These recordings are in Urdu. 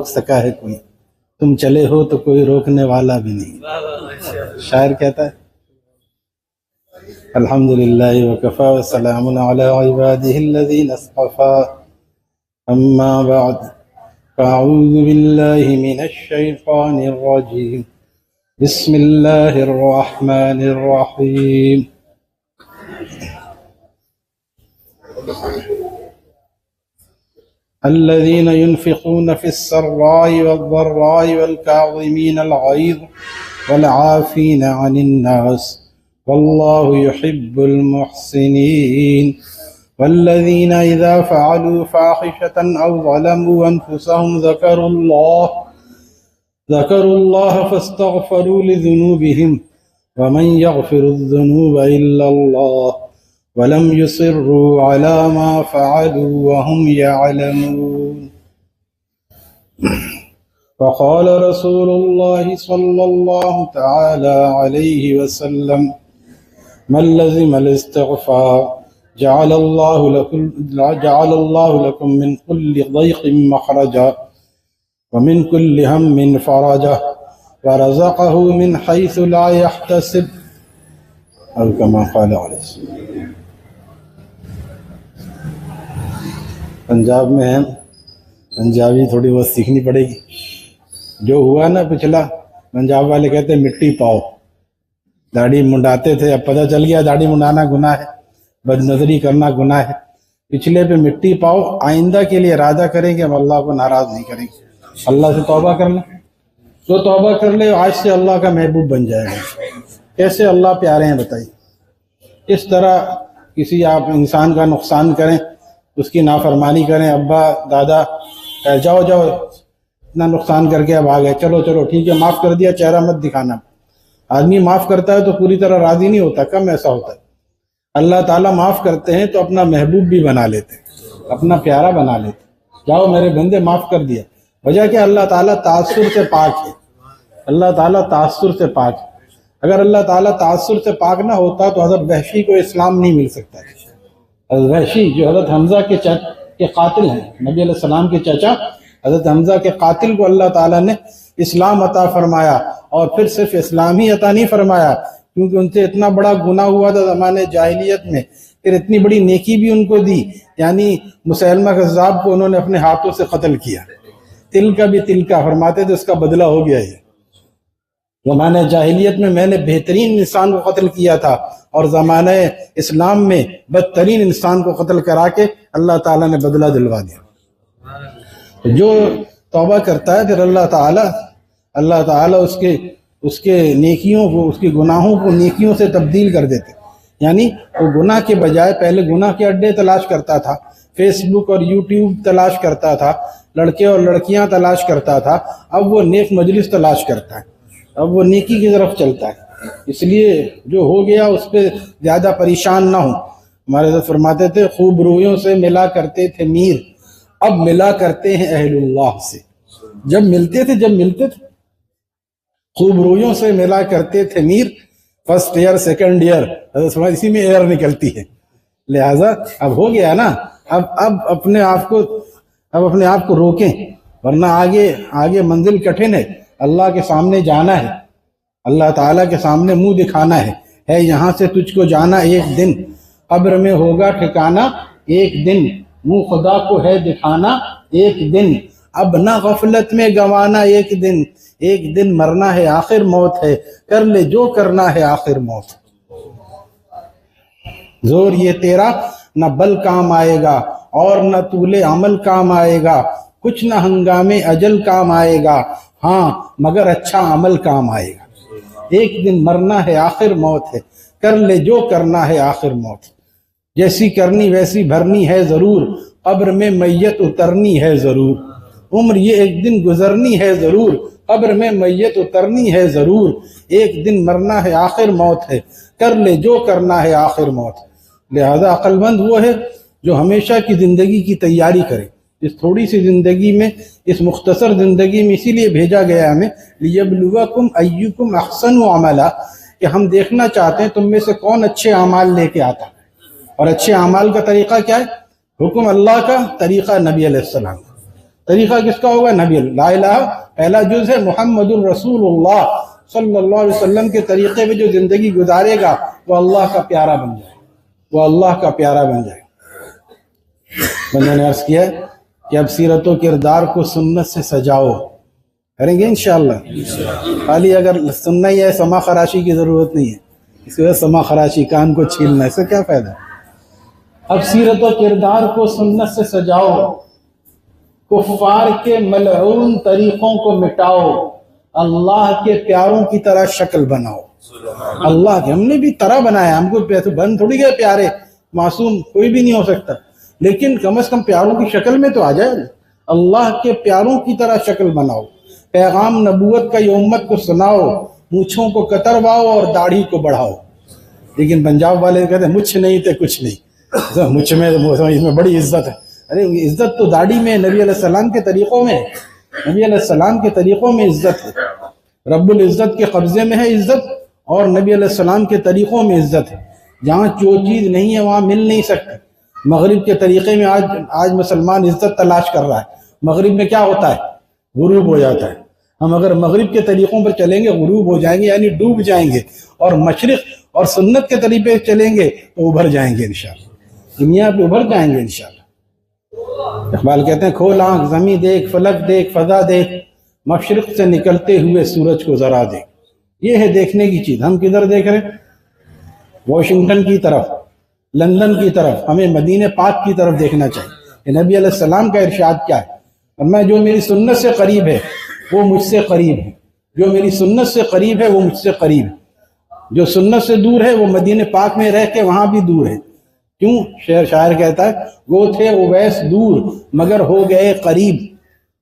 سکا ہے کوئی، تم چلے ہو تو کوئی روکنے والا بھی نہیں. شاعر کہتا ہے الحمدللہ وکفا وسلام علی عبادہ الذین اصطفى. اما بعد فاعوذ باللہ من الشیطان الرجیم. بسم اللہ الرحمن الرحیم. الذين ينفقون في السراء والضراء والكاظمين الغيظ والعافين عن الناس والله يحب المحسنين. والذين إذا فعلوا فاحشة أو ظلموا أنفسهم ذكروا الله فاستغفروا لذنوبهم ومن يغفر الذنوب إلا الله وَلَمْ يُصِرُّوا عَلَى مَا فَعَلُوا وَهُمْ يَعْلَمُونَ. فقال رسول الله صلى الله تعالى عليه وسلم من لزم الاستغفار جعل الله لكم من كل ضيق مخرجا ومن كل هم فرجا ورزقه من حيث لا يحتسب أو كما قال عليه السلام. پنجاب میں ہیں، پنجابی تھوڑی بہت سیکھنی پڑے گی. جو ہوا نا پچھلا، پنجاب والے کہتے ہیں مٹی پاؤ. داڑھی منڈاتے تھے، اب پتہ چل گیا داڑھی منڈانا گناہ ہے، بد نظری کرنا گناہ ہے. پچھلے پہ مٹی پاؤ، آئندہ کے لیے ارادہ کریں کہ ہم اللہ کو ناراض نہیں کریں گے. اللہ سے توبہ کر لیں، تو توبہ کر لے، آج سے اللہ کا محبوب بن جائے گا. کیسے اللہ پیارے ہیں بتائیے. اس طرح کسی آپ انسان کا نقصان کریں، اس کی نافرمانی کریں، ابا دادا جاؤ اتنا نقصان کر کے اب آ گئے، چلو ٹھیک ہے معاف کر دیا، چہرہ مت دکھانا. آدمی معاف کرتا ہے تو پوری طرح راضی نہیں ہوتا، کم ایسا ہوتا ہے. اللہ تعالیٰ معاف کرتے ہیں تو اپنا محبوب بھی بنا لیتے، اپنا پیارا بنا لیتے. جاؤ میرے بندے معاف کر دیا. وجہ کہ اللہ تعالیٰ تعصر سے پاک ہے. اللہ تعالیٰ تعصر سے پاک ہے. اگر اللہ تعالیٰ تعصر سے پاک نہ ہوتا تو حضرت وحشی کو اسلام نہیں مل سکتا ہے. حضرت وحشی جو حضرت حمزہ کے قاتل ہیں، نبی علیہ السلام کے چچا حضرت حمزہ کے قاتل کو اللہ تعالیٰ نے اسلام عطا فرمایا، اور پھر صرف اسلام ہی عطا نہیں فرمایا، کیونکہ ان سے اتنا بڑا گناہ ہوا تھا زمانے جاہلیت میں، پھر اتنی بڑی نیکی بھی ان کو دی. یعنی مسیلمہ کذاب کو انہوں نے اپنے ہاتھوں سے قتل کیا. تل کا بھی تل کا فرماتے تھے، اس کا بدلہ ہو گیا. یہ زمانہ جاہلیت میں نے بہترین انسان کو قتل کیا تھا، اور زمانہ اسلام میں بدترین انسان کو قتل کرا کے اللہ تعالیٰ نے بدلہ دلوا دیا. جو توبہ کرتا ہے پھر اللہ تعالیٰ اس کے نیکیوں کو، اس کے گناہوں کو نیکیوں سے تبدیل کر دیتے. یعنی وہ گناہ کے بجائے پہلے گناہ کے اڈے تلاش کرتا تھا، فیس بک اور یوٹیوب تلاش کرتا تھا، لڑکے اور لڑکیاں تلاش کرتا تھا، اب وہ نیک مجلس تلاش کرتا ہے، اب وہ نیکی کی طرف چلتا ہے. اس لیے جو ہو گیا اس پہ زیادہ پریشان نہ ہوں. ہمارے حضرت فرماتے تھے خوب رویوں سے ملا کرتے تھے میر، اب ملا کرتے ہیں اہل اللہ سے. جب ملتے تھے خوب رویوں سے ملا کرتے تھے میر، فرسٹ ایئر سیکنڈ ایئر اسی میں ایئر نکلتی ہے. لہٰذا اب ہو گیا نا، اب اپنے آپ کو روکیں، ورنہ آگے منزل کٹھن ہے. اللہ کے سامنے جانا ہے، اللہ تعالیٰ کے سامنے منہ دکھانا ہے یہاں سے تجھ کو جانا ایک دن، قبر میں ہوگا ٹھکانا ایک دن، منہ خدا کو ہے دکھانا ایک دن، اب نہ غفلت میں گوانا ایک دن مرنا ہے آخر موت ہے، کر لے جو کرنا ہے آخر موت. زور یہ تیرا نہ بل کام آئے گا اور نہ طول عمل کام آئے گا، کچھ نہ ہنگام اجل کام آئے گا، ہاں مگر اچھا عمل کام آئے گا. ایک دن مرنا ہے آخر موت ہے، کر لے جو کرنا ہے آخر موت. جیسی کرنی ویسی بھرنی ہے ضرور، قبر میں میت اترنی ہے ضرور. عمر یہ ایک دن گزرنی ہے ضرور، قبر میں میت اترنی ہے ضرور. ایک دن مرنا ہے آخر موت ہے، کر لے جو کرنا ہے آخر موت. لہذا عقل مند وہ ہے جو ہمیشہ کی زندگی کی تیاری کرے. اس تھوڑی سی زندگی میں، اس مختصر زندگی میں اسی لیے بھیجا گیا ہمیں لیبلوکم ایکم احسن عملا، کہ ہم دیکھنا چاہتے ہیں تم میں سے کون اچھے اعمال لے کے آتا ہے. اور اچھے اعمال کا طریقہ کیا ہے؟ حکم اللہ کا، طریقہ نبی علیہ السلام. طریقہ کس کا ہوگا؟ نبی لا الہ پہلا جز ہے محمد الرسول اللہ صلی اللہ علیہ وسلم کے طریقے میں جو زندگی گزارے گا وہ اللہ کا پیارا بن جائے، وہ اللہ کا پیارا بن جائے۔ میں نے عرض کیا کہ اب سیرت و کردار کو سنت سے سجاؤ، کریں گے انشاءاللہ۔ خالی اگر سننا ہی ہے، سما خراشی کی ضرورت نہیں ہے، اس وجہ سما خراشی کان کو چھیلنا، اس سے کیا فائدہ؟ اب سیرت و کردار کو سنت سے سجاؤ، کفار کے ملعون طریقوں کو مٹاؤ، اللہ کے پیاروں کی طرح شکل بناؤ۔ اللہ کے، ہم نے بھی طرح بنایا، ہم کو بن تھوڑی گئے پیارے، معصوم کوئی بھی نہیں ہو سکتا، لیکن کم از کم پیاروں کی شکل میں تو آ جائے۔ اللہ کے پیاروں کی طرح شکل بناؤ، پیغام نبوت کا یہ امت کو سناؤ، مونچھوں کو کترواؤ اور داڑھی کو بڑھاؤ۔ لیکن پنجاب والے کہتے ہیں مچھ نہیں تے کچھ نہیں، مچھ میں اس میں بڑی عزت ہے۔ ارے عزت تو داڑھی میں، نبی علیہ السلام کے طریقوں میں، نبی علیہ السلام کے طریقوں میں عزت ہے۔ رب العزت کے قبضے میں ہے عزت، اور نبی علیہ السلام کے طریقوں میں عزت ہے۔ جہاں جو چیز نہیں ہے وہاں مل نہیں سکتی۔ مغرب کے طریقے میں آج مسلمان عزت تلاش کر رہا ہے۔ مغرب میں کیا ہوتا ہے؟ غروب ہو جاتا ہے۔ ہم اگر مغرب کے طریقوں پر چلیں گے غروب ہو جائیں گے، یعنی ڈوب جائیں گے، اور مشرق اور سنت کے طریقے چلیں گے تو ابھر جائیں گے انشاءاللہ، دنیا پہ ابھر جائیں گے انشاءاللہ۔ اقبال کہتے ہیں کھول آنکھ زمیں دیکھ، فلک دیکھ، فضا دیکھ، مشرق سے نکلتے ہوئے سورج کو ذرا دیکھ۔ یہ ہے دیکھنے کی چیز۔ ہم کدھر دیکھ رہے ہیں؟ واشنگٹن کی طرف، لندن کی طرف، ہمیں مدینہ پاک کی طرف دیکھنا چاہیے۔ نبی علیہ السلام کا ارشاد کیا ہے؟ فرمایا جو میری سنت سے قریب ہے وہ مجھ سے قریب ہے، جو میری سنت سے قریب ہے وہ مجھ سے قریب ہے، جو سنت سے دور ہے وہ مدینہ پاک میں رہ کے وہاں بھی دور ہے۔ کیوں؟ شاعر کہتا ہے وہ تھے اویس دور مگر ہو گئے قریب،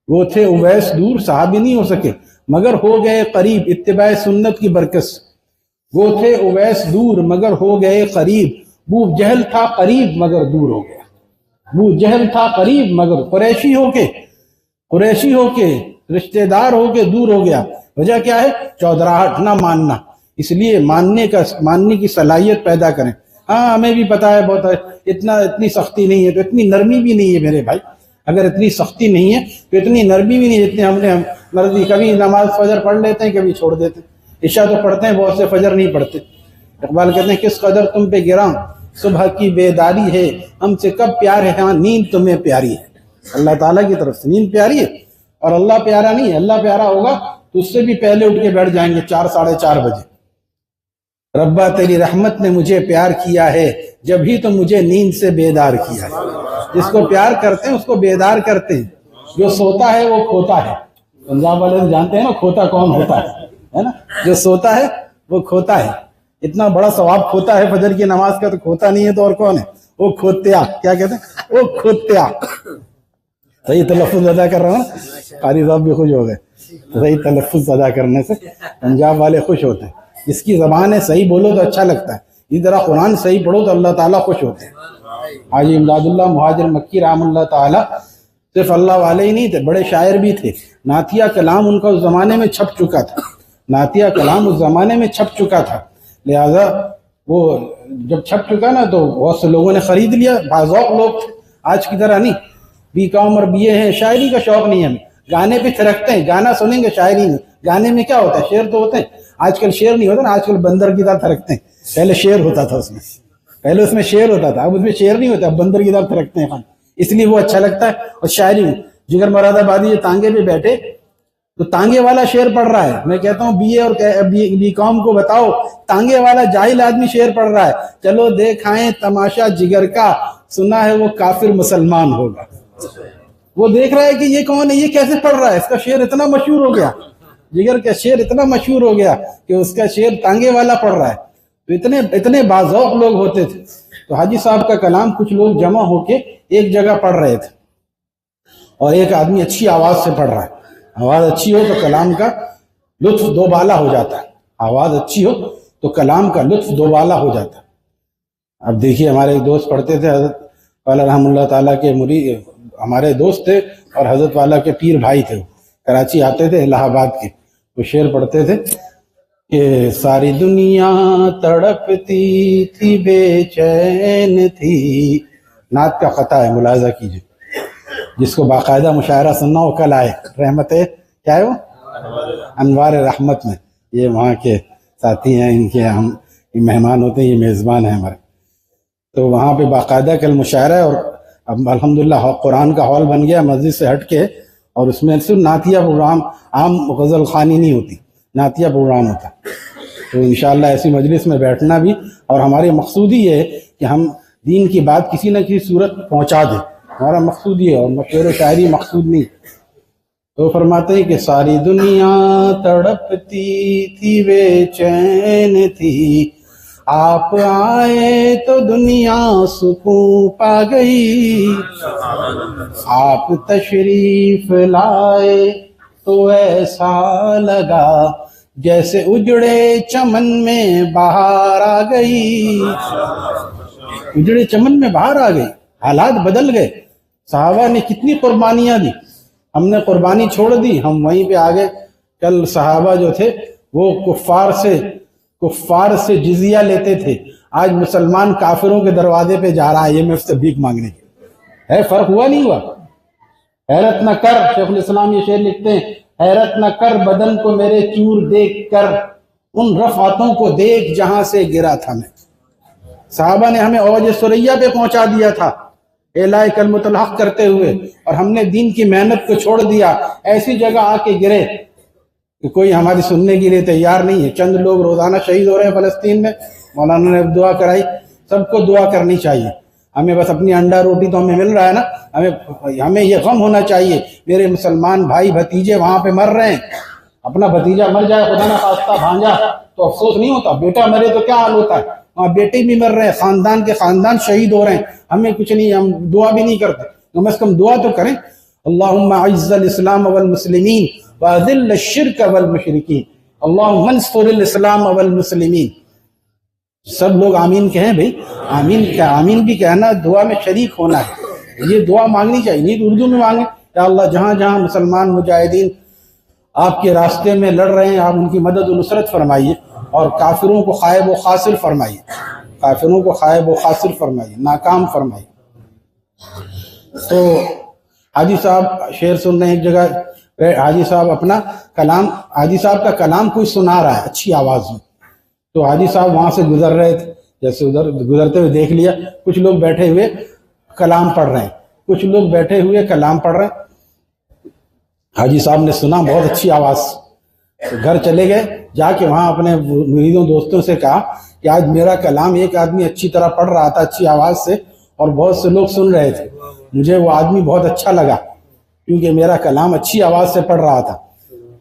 وہ تھے اویس دور، صحابی نہیں ہو سکے مگر ہو گئے قریب اتباع سنت کی برکت سے۔ وہ تھے اویس دور مگر ہو گئے قریب، ابو جہل تھا قریب مگر دور ہو گیا، ابو جہل تھا قریب مگر قریشی ہو کے رشتہ دار ہو کے دور ہو گیا۔ وجہ کیا ہے؟ چودراہٹ، نہ ماننا۔ اس لیے ماننے کی صلاحیت پیدا کریں۔ ہاں ہمیں بھی پتا ہے بہت اتنی سختی نہیں ہے تو اتنی نرمی بھی نہیں ہے میرے بھائی۔ اگر اتنی سختی نہیں ہے تو اتنی نرمی بھی نہیں ہے، اتنی ہم نے مرضی۔ کبھی نماز فجر پڑھ لیتے ہیں، کبھی چھوڑ دیتے ہیں۔ عشاء تو پڑھتے ہیں بہت سے، فجر نہیں پڑھتے۔ اقبال کہتے ہیں کس قدر تم پہ گراں صبح کی بیداری ہے، ہم سے کب پیار ہے، ہاں نیند تمہیں پیاری ہے۔ اللہ تعالیٰ کی طرف سے نیند پیاری ہے، اور اللہ پیارا نہیں ہے۔ اللہ پیارا ہوگا تو اس سے بھی پہلے اٹھ کے بیٹھ جائیں گے 4 ساڑھے 4 بجے۔ ربا تیری رحمت نے مجھے پیار کیا ہے، جب ہی تو مجھے نیند سے بیدار کیا ہے۔ جس کو پیار کرتے ہیں اس کو بیدار کرتے ہیں، جو سوتا ہے وہ کھوتا ہے۔ پنجاب والے تو جانتے ہیں نا کھوتا کون ہوتا ہے نا؟ جو سوتا ہے وہ کھوتا ہے۔ اتنا بڑا ثواب کھوتا ہے فجر کی نماز کا، تو کھوتا نہیں ہے تو اور کون ہے؟ وہ کھوتیا۔ کیا کہتے ہیں؟ وہ کھوتیا۔ صحیح تلفظ ادا کر رہا ہوں، قاری صاحب بھی خوش ہو گئے۔ صحیح تلفظ ادا کرنے سے پنجاب والے خوش ہوتے ہیں۔ جس کی زبان ہے صحیح بولو تو اچھا لگتا ہے، اسی طرح قرآن صحیح پڑھو تو اللہ تعالیٰ خوش ہوتے ہیں۔ حاجی امداد اللہ مہاجر مکی رحم اللہ تعالیٰ صرف اللہ والے ہی نہیں تھے، بڑے شاعر بھی تھے۔ نعتیہ کلام ان کا اس زمانے میں چھپ چکا تھا، نعتیہ کلام اس زمانے میں چھپ چکا تھا، لہذا وہ جب چھپ چکا نا تو بہت سے لوگوں نے خرید لیا۔ باذوق لوگ تھے، آج کی طرح نہیں بی کام اور بی اے ہیں۔ شاعری کا شوق نہیں ہے ہمیں، گانے پہ تھرکتے ہیں، گانا سنیں گے شاعری نہیں۔ گانے میں کیا ہوتا ہے؟ شعر تو ہوتے ہیں، آج کل شعر نہیں ہوتا نا، آج کل بندر کی طرح تھرکتے ہیں۔ پہلے شعر ہوتا تھا، پہلے اس میں شعر ہوتا تھا، اب اس میں شعر نہیں ہوتا، اب بندر کی طرح تھرکتے ہیں، اس لیے وہ اچھا لگتا ہے۔ اور شاعری جگر مراد آبادی جو تانگے پہ بیٹھے تو تانگے والا شعر پڑھ رہا ہے، میں کہتا ہوں بی اے اور بی کام کو بتاؤ، تانگے والا جاہل آدمی شعر پڑھ رہا ہے، چلو دیکھائیں تماشا جگر کا، سنا ہے وہ کافر مسلمان ہوگا۔ وہ دیکھ رہا ہے کہ یہ کون ہے، یہ کیسے پڑھ رہا ہے، اس کا شعر اتنا مشہور ہو گیا، جگر کا شعر اتنا مشہور ہو گیا کہ اس کا شعر تانگے والا پڑھ رہا ہے۔ تو اتنے باذوق لوگ ہوتے تھے۔ تو حاجی صاحب کا کلام کچھ لوگ جمع ہو کے ایک جگہ پڑھ رہے تھے، اور ایک آدمی اچھی آواز سے پڑھ رہا ہے۔ آواز اچھی ہو تو کلام کا لطف دوبالا ہو جاتا ہے، آواز اچھی ہو تو کلام کا لطف دوبالا ہو جاتا ہے۔ اب دیکھیے ہمارے ایک دوست پڑھتے تھے، حضرت والا رحم اللہ تعالیٰ کے مرید، ہمارے دوست تھے اور حضرت والا کے پیر بھائی تھے، کراچی آتے تھے الہ آباد کے، وہ شعر پڑھتے تھے کہ ساری دنیا تڑپتی تھی بے چین تھی، نعت کا خطا ہے ملاحظہ کیجیے، جس کو باقاعدہ مشاعرہ سننا ہو کل آئے، رحمت کیا ہے وہ انوار رحمت میں، یہ وہاں کے ساتھی ہیں، ان کے ہم مہمان ہوتے ہیں، یہ میزبان ہیں ہمارے، تو وہاں پہ باقاعدہ کل مشاعرہ ہے، اور اب الحمدللہ قرآن کا ہال بن گیا مسجد سے ہٹ کے، اور اس میں صرف نعتیہ پروگرام، عام غزل خوانی نہیں ہوتی، نعتیہ پروگرام ہوتا، تو انشاءاللہ ایسی مجلس میں بیٹھنا بھی، اور ہمارے مقصود ہی ہے کہ ہم دین کی بات کسی نہ کسی صورت پہنچا دیں، ہمارا مقصود یہ ہے، اور شعر و شاعری مقصود نہیں۔ تو فرماتے ہیں کہ ساری دنیا تڑپتی تھی، بے چین تھی، آپ آئے تو دنیا سکون پا گئی، آپ تشریف لائے تو ایسا لگا جیسے اجڑے چمن میں بہار آ گئی، اجڑے چمن میں بہار آ گئی، حالات بدل گئے۔ صحابہ نے کتنی قربانیاں دی، ہم نے قربانی چھوڑ دی، ہم وہیں پہ آگے۔ کل صحابہ جو تھے وہ کفار سے جزیہ لیتے تھے، آج مسلمان کافروں کے دروازے پہ جا رہا ہے IMF سے بھیک مانگنے کے، ہے فرق ہوا نہیں ہوا؟ حیرت نہ کر، شیخ الاسلام یہ شعر لکھتے ہیں، حیرت نہ کر بدن کو میرے چور دیکھ کر، ان رفعتوں کو دیکھ جہاں سے گرا تھا میں۔ صحابہ نے ہمیں اوج ثریا پہ پہنچا دیا تھا اعلاء کلمۃ الحق کرتے ہوئے، اور ہم نے دین کی محنت کو چھوڑ دیا، ایسی جگہ آ کے گرے کہ کوئی ہماری سننے کے لیے تیار نہیں ہے۔ چند لوگ روزانہ شہید ہو رہے ہیں فلسطین میں، مولانا نے دعا کرائی، سب کو دعا کرنی چاہیے، ہمیں بس اپنی انڈا روٹی تو ہمیں مل رہا ہے نا، ہمیں یہ غم ہونا چاہیے میرے مسلمان بھائی بھتیجے وہاں پہ مر رہے ہیں، اپنا بھتیجا مر جائے خدا نہ خواستہ بھانجا تو افسوس نہیں ہوتا، بیٹا مرے تو کیا حال ہوتا ہے، وہاں بیٹے بھی مر رہے ہیں، خاندان کے خاندان شہید ہو رہے ہیں، ہمیں کچھ نہیں، ہم دعا بھی نہیں کرتے، کم از کم دعا تو کریں، اللہم اعز الاسلام والمسلمین واذل الشرک والمشرکین، اللہم انصر الاسلام والمسلمین۔ سب لوگ آمین کہیں بھئی، آمین بھی کہنا، دعا میں شریک ہونا ہے، یہ دعا مانگنی چاہیے، نہیں تو اردو میں مانگیں، یا اللہ جہاں جہاں مسلمان مجاہدین آپ کے راستے میں لڑ رہے ہیں، آپ ان کی مدد و نصرت فرمائیے، اور کافروں کو خائب و خاسر فرمائیے، کافروں کو خائب و خاسر فرمائیے، ناکام فرمائیے۔ تو حاجی صاحب شعر سن رہے ہیں ایک جگہ، حاجی صاحب اپنا کلام، حاجی صاحب کا کلام کوئی سنا رہا ہے اچھی آواز میں، تو حاجی صاحب وہاں سے گزر رہے تھے، جیسے ادھر گزرتے ہوئے دیکھ لیا کچھ لوگ بیٹھے ہوئے کلام پڑھ رہے ہیں، کچھ لوگ بیٹھے ہوئے کلام پڑھ رہے ہیں، حاجی صاحب نے سنا بہت اچھی آواز، تو گھر چلے گئے، جا کے وہاں اپنے مریدوں دوستوں سے کہا کہ آج میرا کلام ایک آدمی اچھی طرح پڑھ رہا تھا اچھی آواز سے، اور بہت سے لوگ سن رہے تھے، مجھے وہ آدمی بہت اچھا لگا کیونکہ میرا کلام اچھی آواز سے پڑھ رہا تھا۔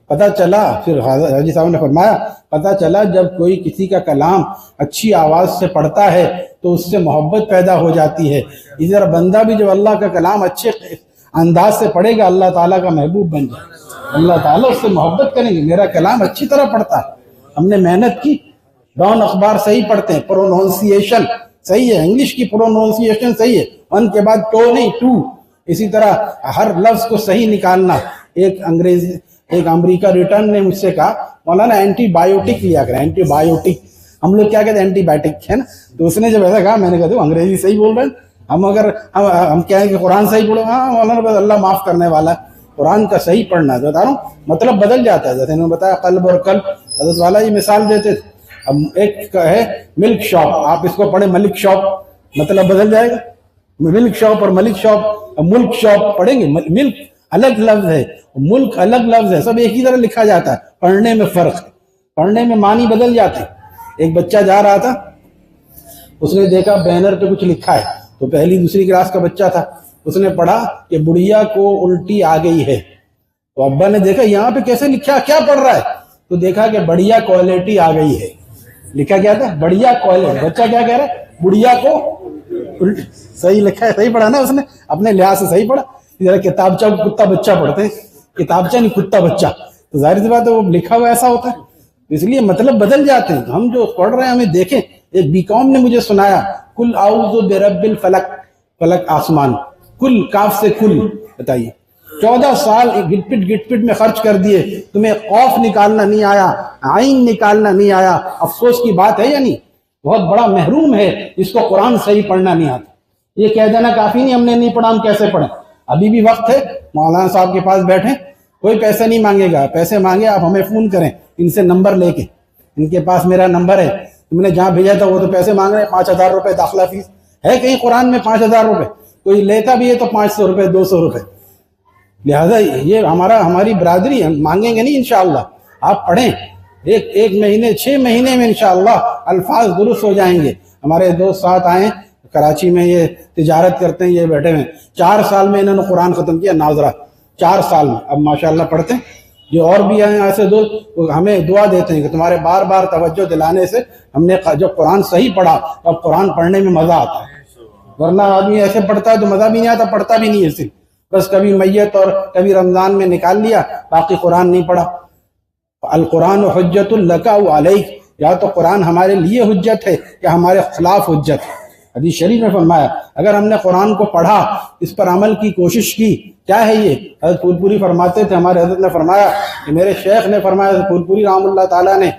پتہ چلا، پھر حاجی صاحب نے فرمایا، پتہ چلا جب کوئی کسی کا کلام اچھی آواز سے پڑھتا ہے تو اس سے محبت پیدا ہو جاتی ہے، اسی طرح بندہ بھی جب اللہ کا کلام اچھے انداز سے پڑھے گا اللہ تعالیٰ کا محبوب بن جائے، اللہ تعالیٰ اس سے محبت کریں گے، میرا کلام اچھی طرح پڑھتا ہے، ہم نے محنت کی، ڈان اخبار صحیح پڑھتے ہیں، پرونونسیشن صحیح ہے، انگلش کی پرونونسیشن صحیح ہے، 1 کے بعد ٹو نہیں 2، اسی طرح ہر لفظ کو صحیح نکالنا۔ ایک امریکہ ریٹرن نے مجھ سے کہا مولانا اینٹی بایوٹک لیا کریں، اینٹی بایوٹک، ہم لوگ کیا کہتے ہیں اینٹی بایوٹک ہے نا، تو اس نے جب ایسا کہا میں نے کہا تو انگریزی صحیح بول رہے ہیں، ہم کہیں کہ قرآن صحیح پڑھو، ہاں مولانا بس اللہ معاف کرنے والا ہے، قرآن کا صحیح پڑھنا ہے، بتا رہا ہوں مطلب بدل جاتا ہے، جیسے انہوں نے بتایا قلب اور قلب، حضرت والا یہ مثال دیتے تھے، اب ایک ہے ملک شاپ، آپ اس کو پڑھیں ملک شاپ، مطلب بدل جائے گا، ملک شاپ اور ملک شاپ، ملک شاپ پڑھیں گے، ملک الگ لفظ ہے، ملک الگ لفظ ہے، سب ایک ہی طرح لکھا جاتا ہے، پڑھنے میں فرق ہے، پڑھنے میں معنی بدل جاتے ہیں۔ ایک بچہ جا رہا تھا، اس نے دیکھا بینر پہ کچھ لکھا ہے، تو پہلی دوسری کلاس کا بچہ تھا، اس نے پڑھا کہ بڑھیا کو الٹی آ گئی ہے، تو ابا نے دیکھا یہاں پہ کیسے لکھا، کیا پڑھ رہا ہے، تو دیکھا کہ بڑھیا کوالٹی آ گئی ہے، لکھا کیا تھا بڑھیا کوالٹی، بچہ کیا کہہ رہا ہے بڑھیا کو صحیح لکھا ہے، صحیح پڑھا نا اس نے، اپنے لحاظ سے صحیح پڑھا، ذرا کتابچہ کو کتا بچہ پڑھتے ہیں، کتابچہ نہیں کتا بچہ، تو ظاہر سی بات ہے وہ لکھا ہوا ایسا ہوتا ہے، اس لیے مطلب بدل جاتے ہیں، ہم جو پڑھ رہے ہیں ہمیں دیکھیں۔ ایک بیکام نے مجھے سنایا کل اعوذ برب الفلق، فلک آسمان، کل کاف سے کل، بتائیے 14 سال گٹ پٹ میں خرچ کر دیے، تمہیں قوف نکالنا نہیں آیا، عین نکالنا نہیں آیا، افسوس کی بات ہے یا نہیں؟ بہت بڑا محروم ہے جس کو قرآن صحیح پڑھنا نہیں آتا، یہ کہہ دینا کافی نہیں ہم نے نہیں پڑھا، ہم کیسے پڑھیں؟ ابھی بھی وقت ہے، مولانا صاحب کے پاس بیٹھیں، کوئی پیسے نہیں مانگے گا، پیسے مانگے آپ ہمیں فون کریں ان سے نمبر لے کے، ان کے پاس میرا نمبر ہے، تم نے جہاں بھیجا تھا وہ تو پیسے مانگ رہے ہیں، 5,000 روپے داخلہ فیس ہے کہیں قرآن میں 5,000 روپے؟ کوئی لیتا بھی ہے تو 500 روپے 200 روپے، لہذا یہ ہماری برادری ہم مانگیں گے نہیں انشاءاللہ. آپ پڑھیں، ایک مہینے 6 مہینے میں انشاءاللہ الفاظ درست ہو جائیں گے. ہمارے دوست ساتھ آئیں کراچی میں، یہ تجارت کرتے ہیں، یہ بیٹھے ہوئے 4 سال میں انہوں نے قرآن ختم کیا ناظرہ، 4 سال میں. اب ماشاءاللہ پڑھتے ہیں. جو اور بھی آئے ایسے دوست ہمیں دعا دیتے ہیں کہ تمہارے بار بار توجہ دلانے سے ہم نے جب قرآن صحیح پڑھا اب قرآن پڑھنے میں مزہ آتا ہے. ورنہ آدمی ایسے پڑھتا ہے تو مزہ بھی نہیں آتا، پڑھتا بھی نہیں ہے، صرف بس کبھی میت اور کبھی رمضان میں نکال لیا، باقی قرآن نہیں پڑھا. القرآن حجت لک او علیک، یا تو قرآن ہمارے لیے حجت ہے یا ہمارے خلاف حجت ہے. حدیث شریف میں فرمایا اگر ہم نے قرآن کو پڑھا، اس پر عمل کی کوشش کی، کیا ہے یہ؟ حضرت پھول پوری فرماتے تھے، ہمارے حضرت نے فرمایا کہ میرے شیخ نے فرمایا، حضرت پھول پوری رحمہ اللہ تعالیٰ نے،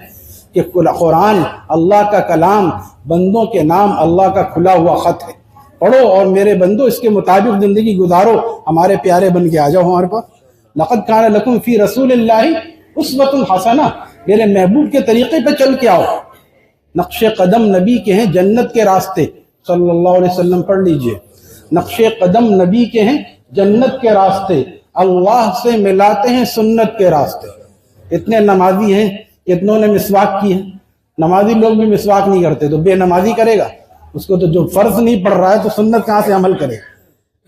کہ قرآن اللہ کا کلام، بندوں کے نام اللہ کا کھلا ہوا خط ہے. پڑھو اور میرے بندو اس کے مطابق زندگی گزارو، ہمارے پیارے بن کے آ جاؤ ہمارے پاس. لقد کان لکم فی رسول اللہ اسوۃ حسنہ، میرے محبوب کے طریقے پہ چل کے آؤ. نقش قدم نبی کے ہیں جنت کے راستے، صلی اللہ علیہ وسلم پڑھ لیجئے. نقش قدم نبی کے ہیں جنت کے راستے، اللہ سے ملاتے ہیں سنت کے راستے. اتنے نمازی ہیں، اتنوں نے مسواک کی ہے. نمازی لوگ بھی مسواک نہیں کرتے تو بے نمازی کرے گا؟ اس کو تو جو فرض نہیں پڑھ رہا ہے تو سنت کہاں سے عمل کرے؟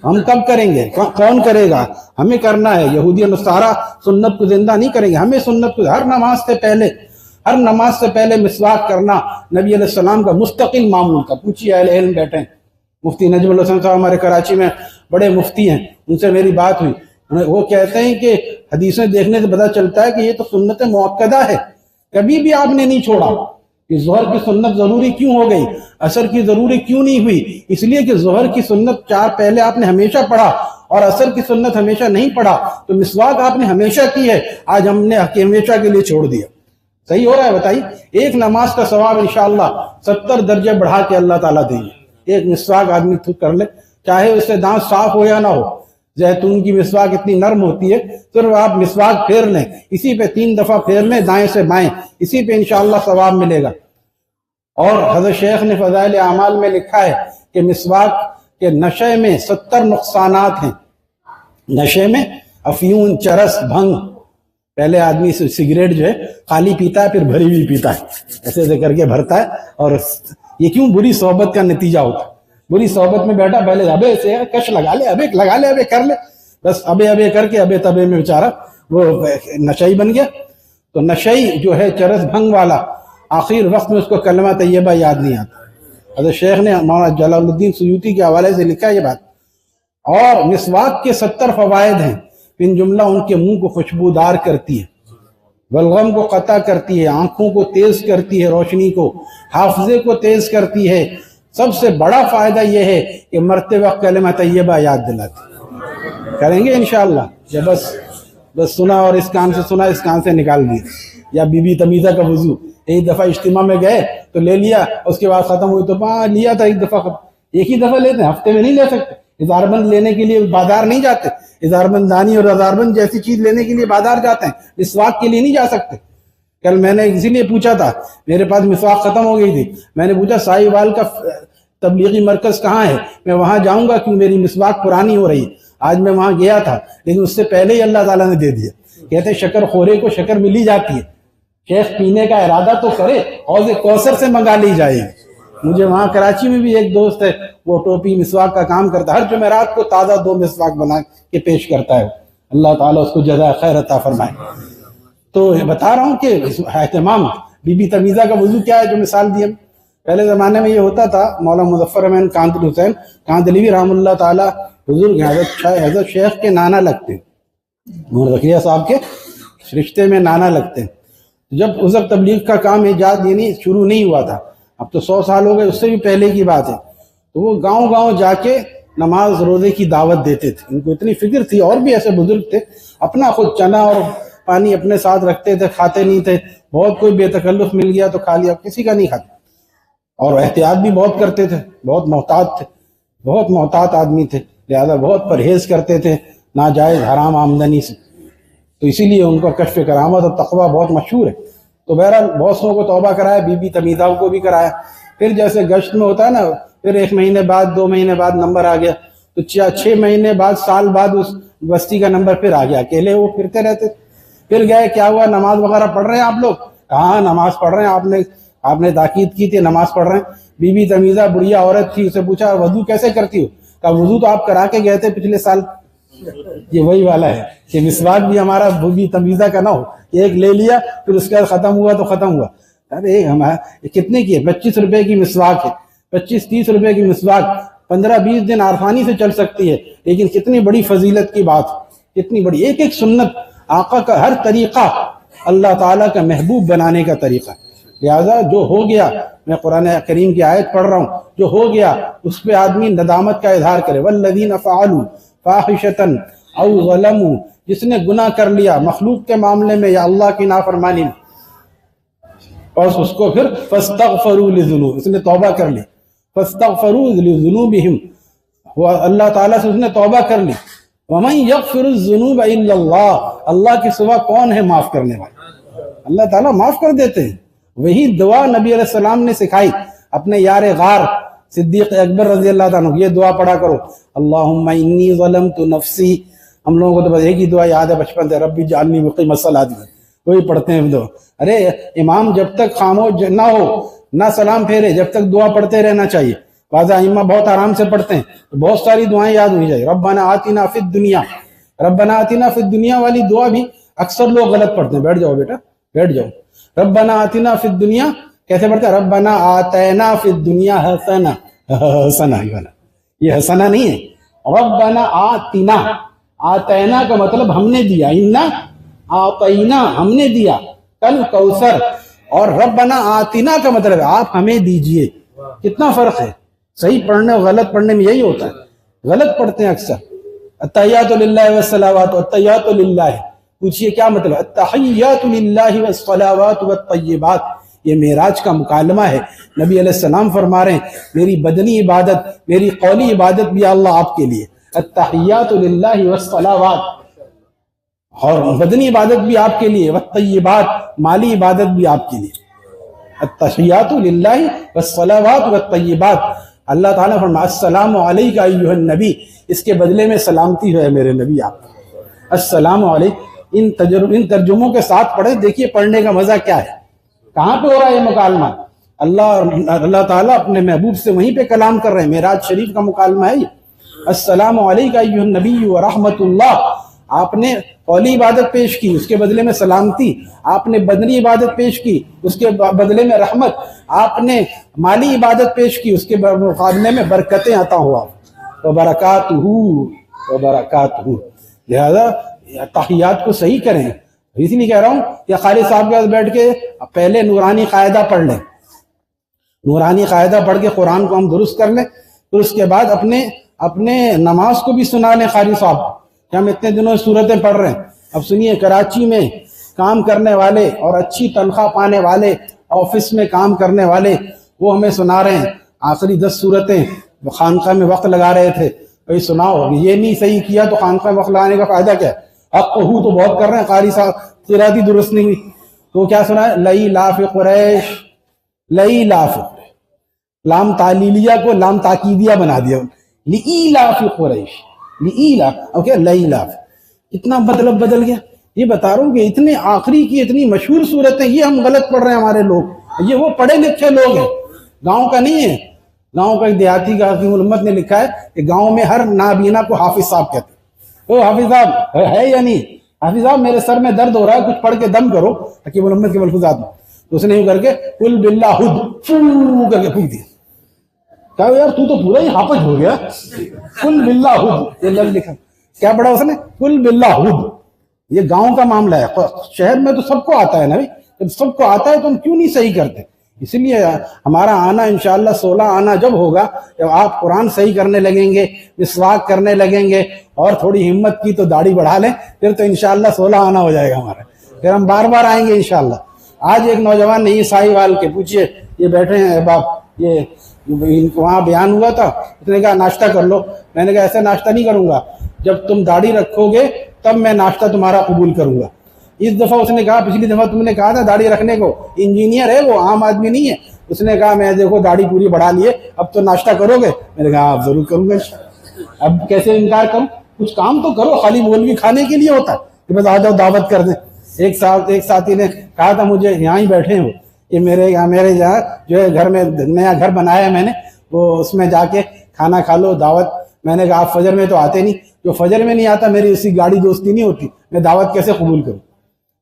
ہم کب کریں گے؟ کون کرے گا؟ ہمیں کرنا ہے. یہودی اور نصارہ سنت کو زندہ نہیں کریں گے، ہمیں سنت کو ہر نماز سے پہلے مسواک کرنا نبی علیہ السلام کا مستقل معمول کا. پوچھیے اہل علم بیٹھے ہیں، مفتی نجم الحسن صاحب ہمارے کراچی میں بڑے مفتی ہیں، ان سے میری بات ہوئی. وہ کہتے ہیں کہ حدیثیں دیکھنے سے پتہ چلتا ہے کہ یہ تو سنت مؤکدہ ہے، کبھی بھی آپ نے نہیں چھوڑا. کہ ظہر کی سنت ضروری کیوں ہو گئی، عصر کی ضروری کیوں نہیں ہوئی؟ اس لیے کہ ظہر کی سنت 4 پہلے آپ نے ہمیشہ پڑھا اور عصر کی سنت ہمیشہ نہیں پڑھا، تو مسواک آپ نے ہمیشہ کی ہے، آج ہم نے ہمیشہ کے لیے چھوڑ دیا. صحیح ہو رہا ہے بتائیے؟ ایک نماز کا ثواب انشاءاللہ 70 درجے بڑھا کے اللہ تعالیٰ دیں گے. ایک مسواک آدمی خود کر لے، چاہے اس سے دانت صاف ہو یا نہ ہو. زیتون کی مسواک اتنی نرم ہوتی ہے، صرف آپ مسواک پھیر لیں، اسی پہ 3 دفعہ پھیر لیں دائیں سے بائیں، اسی پہ انشاءاللہ ثواب ملے گا. اور حضرت شیخ نے فضائل اعمال میں لکھا ہے کہ مسواک کے نشے میں 70 نقصانات ہیں. نشے میں افیون، چرس، بھنگ. پہلے آدمی سگریٹ جو ہے خالی پیتا ہے، پھر بھری ہوئی پیتا ہے، ایسے ایسے کر کے بھرتا ہے. اور یہ کیوں؟ بری صحبت کا نتیجہ ہوتا ہے. بری صحبت میں بیٹھا، پہلے ابے سے کش لگا لے، ابے کر لے، بس ابے کر کے ابے تبے میں بیچارہ وہ نشئی بن گیا. تو نشئی جو ہے چرس بھنگ والا، آخر وقت میں اس کو کلمہ طیبہ یاد نہیں آتا. حضرت شیخ نے مولانا جلال الدین سیوطی کے حوالے سے لکھا یہ بات. اور مسواک کے 70 فوائد ہیں، ان جملہ ان کے منہ کو خوشبودار کرتی ہے، بلغم کو قطع کرتی ہے، آنکھوں کو تیز کرتی ہے، روشنی کو، حافظے کو تیز کرتی ہے. سب سے بڑا فائدہ یہ ہے کہ مرتے وقت کلمہ طیبہ یاد دلاتی. کریں گے انشاءاللہ؟ یا بس سنا اور اس کان سے سنا اس کان سے نکال دیا؟ یا بی بی تمیزہ کا وضو ایک دفعہ اجتماع میں گئے تو لے لیا، اس کے بعد ختم ہوئی تو لیا تھا ایک دفعہ، ایک ہی دفعہ لیتے ہیں، ہفتے میں نہیں لے سکتے. اظہار بند لینے کے لیے بازار نہیں جاتے، اظہار بند دانی اور اظہار بند جیسی چیز لینے کے لیے بازار جاتے ہیں، مسواک کے لیے نہیں جا سکتے. کل میں نے اسی لیے پوچھا تھا، میرے پاس مسواک ختم ہو گئی تھی، میں نے پوچھا سائی وال کا تبلیغی مرکز کہاں ہے، میں وہاں جاؤں گا کیوں میری مسواک پرانی ہو رہی ہے. آج میں وہاں گیا تھا، لیکن اس سے پہلے ہی اللہ تعالیٰ نے دے دیا. کہتے ہیں شکر خورے کو شکر ملی جاتی ہے. شیخ پینے کا ارادہ تو کرے، حوض کوثر سے منگا لی جائے گی. مجھے وہاں کراچی میں بھی ایک دوست ہے، وہ ٹوپی مسواک کا کام کرتا ہے، ہر جمعرات کو تازہ 2 مسواک بنا کے پیش کرتا ہے. اللہ تعالیٰ اس کو جزائے خیر عطا فرمائے. تو بتا رہا ہوں کہ اہتمام. بی بی تمیزہ کا وضو کیا ہے جو مثال دی ہم؟ پہلے زمانے میں یہ ہوتا تھا، مولانا مظفر امین کاندل حسین کاندلوی رحم اللہ تعالیٰ بزرگ حضرت شیخ کے نانا لگتے ہیں، محمد ذکریہ صاحب کے رشتے میں نانا لگتے ہیں. جب اس وقت تبلیغ کا کام ایجاد یعنی شروع نہیں ہوا تھا، اب تو 100 سال ہو گئے، اس سے بھی پہلے کی بات ہے، تو وہ گاؤں گاؤں جا کے نماز روزے کی دعوت دیتے تھے. ان کو اتنی فکر تھی، اور بھی ایسے بزرگ تھے، اپنا خود چنا اور پانی اپنے ساتھ رکھتے تھے، کھاتے نہیں تھے. بہت کوئی بے تکلف مل گیا تو کھا لیا، کسی کا نہیں کھاتے. اور احتیاط بھی بہت کرتے تھے، بہت محتاط تھے، بہت محتاط آدمی تھے. لہذا بہت پرہیز کرتے تھے ناجائز حرام آمدنی سے، تو اسی لیے ان کا کشف کرامت اور تقویٰ بہت مشہور ہے۔ تو بہرحال بہت سو کو توبہ کرایا، بی بی تمیزہ کو بھی کرایا۔ پھر جیسے گشت میں ہوتا ہے نا، پھر 1 مہینے بعد 2 مہینے بعد نمبر آ گیا، تو 6 مہینے بعد سال بعد اس بستی کا نمبر پھر آ گیا، اکیلے وہ پھرتے رہتے۔ پھر گئے، کیا ہوا، نماز وغیرہ پڑھ رہے ہیں آپ لوگ؟ کہاں نماز پڑھ رہے ہیں، آپ نے تاکید کی تھی نماز پڑھ رہے ہیں۔ بی بی تمیزہ بڑھیا عورت تھی، اسے پوچھا وضو کیسے کرتی ہو؟ کہا وضو تو آپ کرا کے گئے تھے پچھلے سال۔ یہ وہی والا ہے کہ مسواک بھی ہمارا بی بی تمیزہ کا نہ ہو کہ ایک لے لیا پھر اس کے بعد ختم ہوا تو ختم ہوا۔ ارے ہمارا کتنے کی ہے؟ 25 روپے کی مسواک ہے، 25-30 روپے کی مسواک 15-20 دن آسانی سے چل سکتی ہے، لیکن کتنی بڑی فضیلت کی بات، کتنی بڑی ایک ایک سنت، آقا کا ہر طریقہ اللہ تعالیٰ کا محبوب بنانے کا طریقہ۔ لہذا جو ہو گیا، میں قرآن کریم کی آیت پڑھ رہا ہوں، جو ہو گیا اس پہ آدمی ندامت کا اظہار کرے۔ والذین فعلوا فاحشۃ او ظلموا، جس نے گناہ کر لیا مخلوق کے معاملے میں یا اللہ کی نافرمانی میں، اور اس کو پھر فاستغفروا لذنوب، اس نے توبہ کر لی، فاستغفروا لذنوبہم، اللہ تعالیٰ سے اس نے توبہ کر لی۔ ومن یغفر الذنوب الا اللہ، اللہ کے سوا کون ہے معاف کرنے والا؟ اللہ تعالیٰ معاف کر دیتے ہیں۔ وہی دعا نبی علیہ السلام نے سکھائی اپنے یار غار صدیق اکبر رضی اللہ تعالیٰ عنہ، یہ دعا پڑھا کرو، اللہم انی ظلمت نفسی۔ ہم لوگوں کو تو بس ایک ہی دعا یاد ہے بچپن سے، ربی جعلنی مقیم الصلاۃ، وہی پڑھتے ہیں دعا۔ ارے امام جب تک خاموش نہ ہو، نہ سلام پھیرے، جب تک دعا پڑھتے رہنا چاہیے۔ بعض ائمہ بہت آرام سے پڑھتے ہیں تو بہت ساری دعائیں یاد ہونی چاہیے۔ ربنا آتنا فی الدنیا، ربنا آتنا فی الدنیا والی دعا بھی اکثر لوگ غلط پڑھتے ہیں۔ بیٹھ جاؤ بیٹا، بیٹھ جاؤ۔ ربنا آتنا فی الدنیا کیسے پڑھتے ہیں؟ ربنا آتینا فی الدنیا حسنہ، حسنہ یہ حسنہ نہیں ہے، ربنا آتنا، آتینا کا مطلب ہم نے دیا، انا آتینا ہم نے دیا کل کوثر، اور ربنا آتنا کا مطلب آپ ہمیں دیجئے۔ کتنا فرق ہے، صحیح پڑھنے اور غلط پڑھنے میں یہی ہوتا ہے، غلط پڑھتے ہیں اکثر۔ التحیات للہ والصلوات، التحیات للہ، پوچھئے کیا مطلب؟ التحیات للہ والصلوات والطیبات، یہ معراج کا مکالمہ ہے۔ نبی علیہ السلام فرما رہے ہیں میری بدنی عبادت، میری قولی عبادت بھی اللہ آپ کے لیے، التحیات للہ والصلوات، اور بدنی عبادت بھی آپ کے لیے، والطیبات مالی عبادت بھی آپ کے لیے، التحیات للہ والصلوات والطیبات۔ اللہ تعالیٰ فرمایا السلام علیک ایھا النبی، اس کے بدلے میں سلامتی ہے میرے نبی آپ کو، السلام علیک۔ ان ترجموں کے ساتھ پڑھیں، دیکھیے پڑھنے کا مزہ کیا ہے۔ کہاں پہ ہو رہا ہے یہ مکالمہ؟ اللہ تعالیٰ اپنے محبوب سے وہیں پہ کلام کر رہے ہیں، معراج شریف کا مکالمہ ہے یہ۔ السلام علیک ایھا النبی ورحمۃ اللہ، آپ نے قولی عبادت پیش کی، اس کے بدلے میں سلامتی، آپ نے بدنی عبادت پیش کی، اس کے بدلے میں رحمت، آپ نے مالی عبادت پیش کی، اس کے مقابلے میں برکتیں عطا ہوا، وبرکاتہ وبرکاتہ۔ لہذا تحیات کو صحیح کریں، اس لیے کہہ رہا ہوں کہ قاری صاحب کے پاس بیٹھ کے پہلے نورانی قاعدہ پڑھ لیں، نورانی قاعدہ پڑھ کے قرآن کو ہم درست کر لیں، پھر اس کے بعد اپنے نماز کو بھی سنا لیں قاری صاحب کہ ہم اتنے دنوں صورتیں پڑھ رہے ہیں۔ اب سنیے، کراچی میں کام کرنے والے اور اچھی تنخواہ پانے والے، آفس میں کام کرنے والے، وہ ہمیں سنا رہے ہیں آخری 10 صورتیں، خانقاہ میں وقت لگا رہے تھے، بھائی سناؤ، یہ نہیں صحیح کیا تو خانقاہ میں وقت لگانے کا فائدہ کیا ہے؟ حق تو بہت کر رہے ہیں قاری صاحب، قرآن درست نہیں ہوئی تو کیا سنا ہے؟ لئی لاف قریش، لئی لاف، لام تعلیلیہ کو لام تاکیدیہ بنا دیا، لئی لاف قریش، لئی لاف، اوکے لئی لاف، اتنا مطلب بدل گیا۔ یہ بتا رہا ہوں کہ اتنے آخری کی اتنی مشہور صورتیں یہ ہم غلط پڑھ رہے ہیں ہمارے لوگ، یہ وہ پڑھے لکھے لوگ ہیں، گاؤں کا نہیں ہے۔ گاؤں کا ایک دیہاتی کا حکیم الامت نے لکھا ہے کہ گاؤں میں ہر نابینا کو حافظ صاحب کہتے ہیں۔ تو حافظ صاحب ہے یا نہیں؟ حافظ صاحب میرے سر میں درد ہو رہا ہے، کچھ پڑھ کے دم کرو، حکیم الامت کے ملفوظات میں۔ تو اس نے یوں کر کے قل باللہ ہد فو کر کے پھونک دیا، کہا یار تو پورا ہی حافظ ہو گیا، قل باللہ ہد، یہ لفظ لکھا، کیا پڑھا اس نے؟ قل باللہ ہد۔ یہ گاؤں کا معاملہ ہے، شہر میں تو سب کو آتا ہے نا بھائی، جب سب کو آتا ہے تو ہم کیوں نہیں صحیح کرتے؟ اس لیے ہمارا آنا انشاءاللہ 16 آنا جب ہوگا، جب آپ قرآن صحیح کرنے لگیں گے، مسواک کرنے لگیں گے، اور تھوڑی ہمت کی تو داڑھی بڑھا لیں، پھر تو انشاءاللہ 16 آنا ہو جائے گا ہمارا، پھر ہم بار بار آئیں گے انشاءاللہ۔ آج ایک نوجوان نے سائی وال کے پوچھئے، یہ بیٹھے ہیں احباب، یہ وہاں بیان ہوا تھا، اس نے کہا ناشتہ کر لو. میں نے کہا ایسے ناشتہ نہیں کروں گا، جب تم داڑھی رکھو گے تب میں ناشتہ تمہارا قبول کروں گا. اس دفعہ اس نے کہا پچھلی دفعہ تم نے کہا تھا داڑھی رکھنے کو، انجینئر ہے وہ، عام آدمی نہیں ہے. اس نے کہا میں دیکھو داڑھی پوری بڑھا لیے، اب تو ناشتہ کرو گے؟ میں نے کہا آپ ضرور کروں گا. اب کیسے انکار کروں؟ کچھ کام تو کرو، خالی مولوی کھانے کے لیے ہوتا ہے کہ بس آ جاؤ دعوت کر دیں. ایک ساتھی نے کہا تھا مجھے، یہاں ہی بیٹھے ہوں، کہ میرے یہاں جو ہے گھر میں نیا گھر بنایا ہے میں نے، وہ اس میں جا کے کھانا کھا لو دعوت. میں نے کہا آپ فجر میں تو آتے نہیں، جو فجر میں نہیں آتا میری اسی گاڑی دوستی نہیں ہوتی، میں دعوت کیسے قبول کروں؟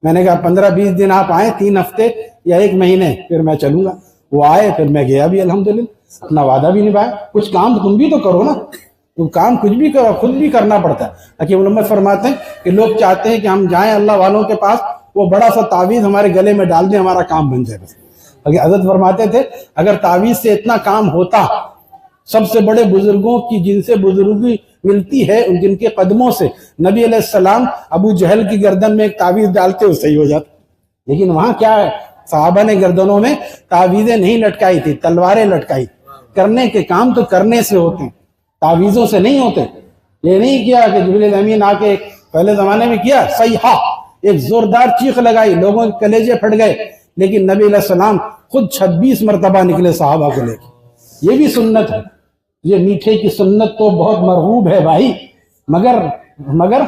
میں نے کہا 15-20 دن آپ آئیں، 3 ہفتے یا 1 مہینے، پھر میں چلوں گا. وہ آئے، پھر میں گیا بھی الحمدللہ، اپنا وعدہ بھی نبھایا. کچھ کام تم بھی تو کرو نا، تم کام کچھ بھی کرو، خود بھی کرنا پڑتا ہے. حکیم محمد فرماتے ہیں کہ لوگ چاہتے ہیں کہ ہم جائیں اللہ والوں کے پاس، وہ بڑا سا تعویذ ہمارے گلے میں ڈال دیں، ہمارا کام بن جائے. بس حضرت فرماتے تھے اگر تعویذ سے اتنا کام ہوتا، سب سے بڑے بزرگوں کی جن سے بزرگی ملتی ہے جن کے قدموں سے، نبی علیہ السلام ابو جہل کی گردن میں ایک تعویذ ڈالتے، وہ صحیح ہو جاتا. لیکن وہاں کیا ہے، صحابہ نے گردنوں میں تعویذیں نہیں لٹکائی تھی، تلواریں لٹکائی. کرنے کے کام تو کرنے سے ہوتے ہیں، تعویذوں سے نہیں ہوتے. یہ نہیں کیا کہ جبریل امین آ کے پہلے زمانے میں کیا صیحہ، ایک زوردار چیخ لگائی، لوگوں کے کلیجے پھٹ گئے، لیکن نبی علیہ السلام خود 26 مرتبہ نکلے صحابہ کو لے کے. یہ بھی سنت ہے. یہ میٹھے کی سنت تو بہت مرغوب ہے بھائی، مگر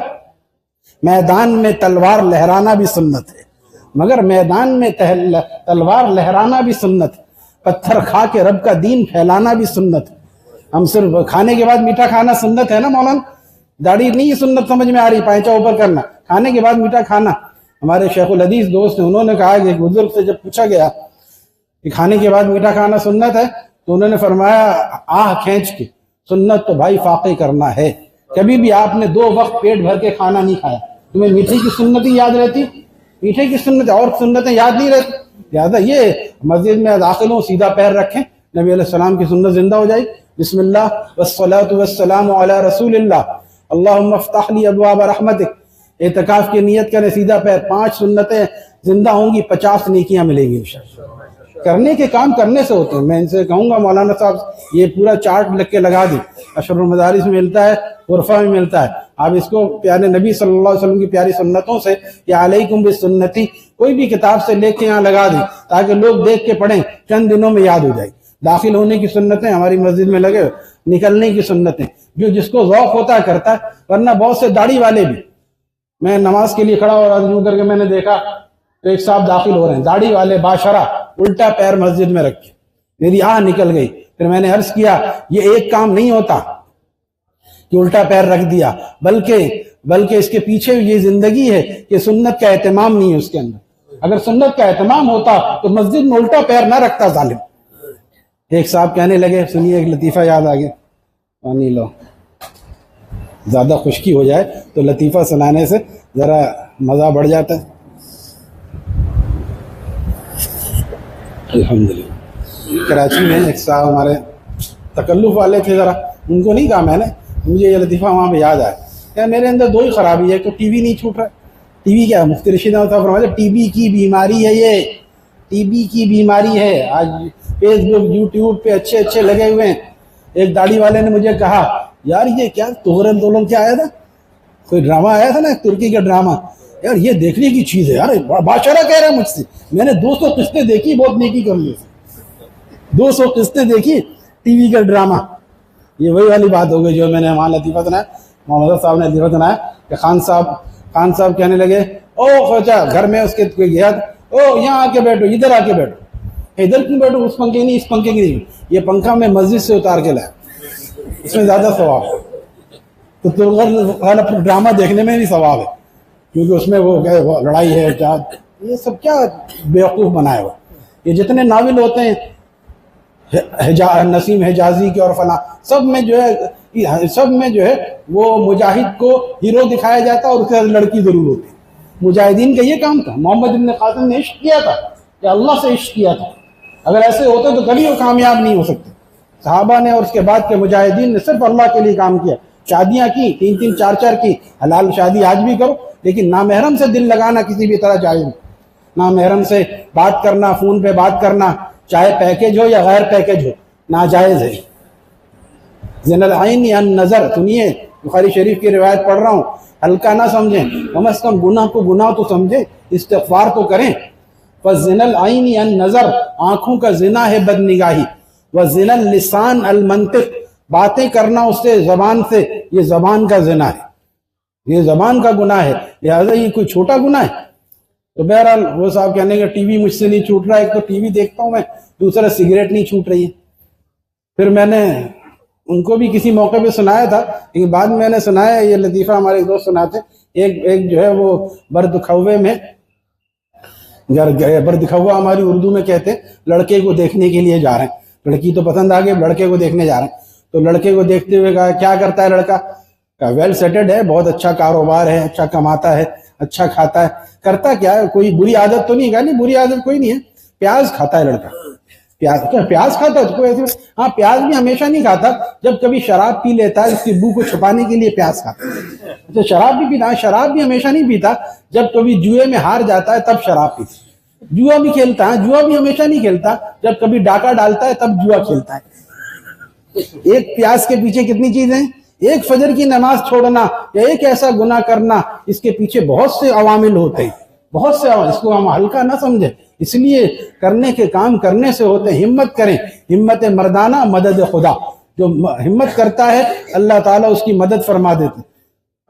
میدان میں تلوار لہرانا بھی سنت ہے. مگر میدان میں تلوار لہرانا بھی سنت ہے. پتھر کھا کے رب کا دین پھیلانا بھی سنت ہے. ہم صرف کھانے کے بعد میٹھا کھانا سنت ہے نا مولانا، داڑھی نہیں سنت سمجھ میں آ رہی، پائچہ اوپر کرنا، کھانے کے بعد میٹھا کھانا. ہمارے شیخ الحدیث دوست ہیں، انہوں نے کہا کہ ایک بزرگ سے جب پوچھا گیا کہ کھانے کے بعد میٹھا کھانا سنت ہے، تو انہوں نے فرمایا آہ کھینچ کے، سنت تو بھائی فاقے کرنا ہے. کبھی بھی آپ نے 2 وقت پیٹ بھر کے کھانا نہیں کھایا، تمہیں میٹھے کی سنت ہی یاد رہتی؟ میٹھے کی سنت اور سنتیں یاد نہیں رہتی؟ لہٰذا یہ مسجد میں داخل ہوں سیدھا پیر رکھیں، نبی علیہ السلام کی سنت زندہ ہو جائے. بسم اللہ والصلاة والسلام علی رسول اللہ، اللہم افتح لی ابواب رحمتک. اعتکاف کی نیت کریں، سیدھا پیر، 5 سنتیں زندہ ہوں گی، 50 نیکیاں ملیں گی انشاءاللہ. کرنے کے کام کرنے سے ہوتے ہیں. میں ان سے کہوں گا مولانا صاحب یہ پورا چارٹ لکھ کے لگا دیں، اشرف المدارس میں ملتا ہے، غرفہ میں ملتا ہے. آپ اس کو پیارے نبی صلی اللہ علیہ وسلم کی پیاری سنتوں سے، یا علیکم بسنتی، کوئی بھی کتاب سے لے کے یہاں لگا دیں تاکہ لوگ دیکھ کے پڑھیں، چند دنوں میں یاد ہو جائے. داخل ہونے کی سنتیں ہماری مسجد میں لگے، نکلنے کی سنتیں جو جس کو ذوق ہوتا ہے کرتا ہے. ورنہ بہت سے داڑھی والے بھی، میں نماز کے لیے کھڑا ہو رہا یوں کر کے میں نے دیکھا تو ایک صاحب داخل ہو رہے ہیں، داڑھی والے باشرہ، الٹا پیر مسجد میں رکھ کے. میری آہ نکل گئی. پھر میں نے عرض کیا یہ ایک کام نہیں ہوتا کہ الٹا پیر رکھ دیا، بلکہ اس کے پیچھے یہ زندگی ہے کہ سنت کا اہتمام نہیں ہے اس کے اندر. اگر سنت کا اہتمام ہوتا تو مسجد میں الٹا پیر نہ رکھتا ظالم. ایک صاحب کہنے لگے، سنیے ایک لطیفہ یاد آ گیا، پانی لو، زیادہ خشکی ہو جائے تو لطیفہ سنانے سے ذرا مزہ بڑھ جاتا ہے. الحمدللہ کراچی میں ایک صاحب ہمارے تکلف والے تھے، ذرا ان کو نہیں کہا میں نے، مجھے یہ لطیفہ وہاں پہ یاد آیا. یار میرے اندر 2 ہی خرابی ہے، تو ٹی وی نہیں چھوٹ رہا. ٹی وی کیا ہے؟ مفتی رشید احمد صاحب فرماتے ٹی بی کی بیماری ہے، یہ ٹی بی کی بیماری ہے. آج فیس بک یوٹیوب پہ اچھے لگے ہوئے ہیں. ایک داڑھی والے نے مجھے کہا یار یہ کیا تغرن دولن کیا آیا تھا، کوئی ڈرامہ آیا تھا نا ترکی کا ڈرامہ، یار یہ دیکھنے کی چیز ہے یار. بادشاہ کہہ رہا ہے مجھ سے، میں نے 200 قسطیں دیکھی، بہت نیکی کر لی، 200 قسطیں دیکھی ٹی وی کا ڈرامہ. یہ وہی والی بات ہو گئی جو میں نے وہاں لطیفہ سنایا، محمد صاحب نے لطیفہ سنایا کہ خان صاحب کہنے لگے او خواجہ، گھر میں اس کے کوئی گیا، او یہاں آ کے بیٹھو، ادھر آ کے بیٹھو. ادھر کیوں بیٹھو، اس پنکھے نہیں، اس پنکھے کی نہیں، یہ پنکھا میں مسجد سے اتار کے لایا، اس میں زیادہ ثواب ہے. تو ڈرامہ دیکھنے میں بھی ثواب ہے، کیونکہ اس میں وہ لڑائی ہے، جہاد، یہ سب کیا بیوقوف بنائے ہوا. یہ جتنے ناول ہوتے ہیں نسیم حجازی کے اور فلاں، سب میں جو ہے وہ مجاہد کو ہیرو دکھایا جاتا ہے اور اس کے لڑکی ضرور ہوتی ہے. مجاہدین کا یہ کام تھا. محمد ابن قاسم نے عشق کیا تھا کہ اللہ سے عشق کیا تھا. اگر ایسے ہوتے تو کبھی وہ کامیاب نہیں ہو سکتے. صحابہ نے اور اس کے بعد کے مجاہدین نے صرف اللہ کے لیے کام کیا. شادیاں کی، 3 4 کی، حلال شادی آج بھی کرو، لیکن نامحرم سے دل لگانا کسی بھی طرح جائز نہیں. نامحرم سے بات کرنا، فون پہ بات کرنا، چاہے پیکج ہو یا غیر پیکج ہو، ناجائز ہے. زنا العین یا نظر، سنیے بخاری شریف کی روایت پڑھ رہا ہوں، ہلکا نہ سمجھیں، کم از کم گناہ کو گناہ تو سمجھیں، استغفار تو کریں. فزنا العین یا نظر، آنکھوں کا زنا ہے بد نگاہی. وزنا اللسان المنطق، باتیں کرنا اس سے زبان سے، یہ زبان کا زنا ہے، یہ زبان کا گناہ ہے، لہذا یہ کوئی چھوٹا گناہ ہے. تو بہرحال وہ صاحب کہنے کہ ٹی وی مجھ سے نہیں چھوٹ رہا، ایک تو ٹی وی دیکھتا ہوں میں، دوسرا سگریٹ نہیں چھوٹ رہی ہے. پھر میں نے ان کو بھی کسی موقع پہ سنایا تھا، لیکن بعد میں نے سنایا، یہ لطیفہ ہمارے دوست سناتے، ایک جو ہے وہ بردخوے میں، بردخوا ہماری اردو میں کہتے ہیں، لڑکے کو دیکھنے کے لیے جا رہے ہیں، لڑکی تو پسند آ گئی، لڑکے کو دیکھنے جا رہے ہیں. تو لڑکے کو دیکھتے ہوئے کہا کیا کرتا ہے لڑکا؟ کہا ویل سیٹلڈ ہے، بہت اچھا کاروبار ہے، اچھا کماتا ہے، اچھا کھاتا ہے. کرتا کیا ہے؟ کوئی بری عادت تو نہیں؟ کہا نہیں، بری عادت کوئی نہیں ہے، پیاز کھاتا ہے لڑکا. پیاز کھاتا ہے؟ کوئی ایسے؟ ہاں پیاز بھی ہمیشہ نہیں کھاتا، جب کبھی شراب پی لیتا ہے اس کی بو کو چھپانے کے لیے پیاز کھاتا ہے. تو شراب بھی پیتا، شراب بھی ہمیشہ نہیں پیتا، جب کبھی جوئے میں ہار جاتا ہے تب شراب پیتا. جوا بھی کھیلتا ہے، جوا بھی ہمیشہ نہیں کھیلتا، جب کبھی ڈاکہ ڈالتا ہے تب جوا کھیلتا ہے. ایک پیاز کے پیچھے کتنی چیزیں ہیں؟ ایک فجر کی نماز چھوڑنا یا ایک ایسا گناہ کرنا، اس کے پیچھے بہت سے عوامل ہوتے ہیں، بہت سے عوامل. اس کو ہم ہلکا نہ سمجھیں، اس لیے کرنے کے کام کرنے سے ہوتے ہیں. ہمت کریں، ہمت مردانہ مدد خدا. جو ہمت کرتا ہے اللہ تعالیٰ اس کی مدد فرما دیتے ہیں.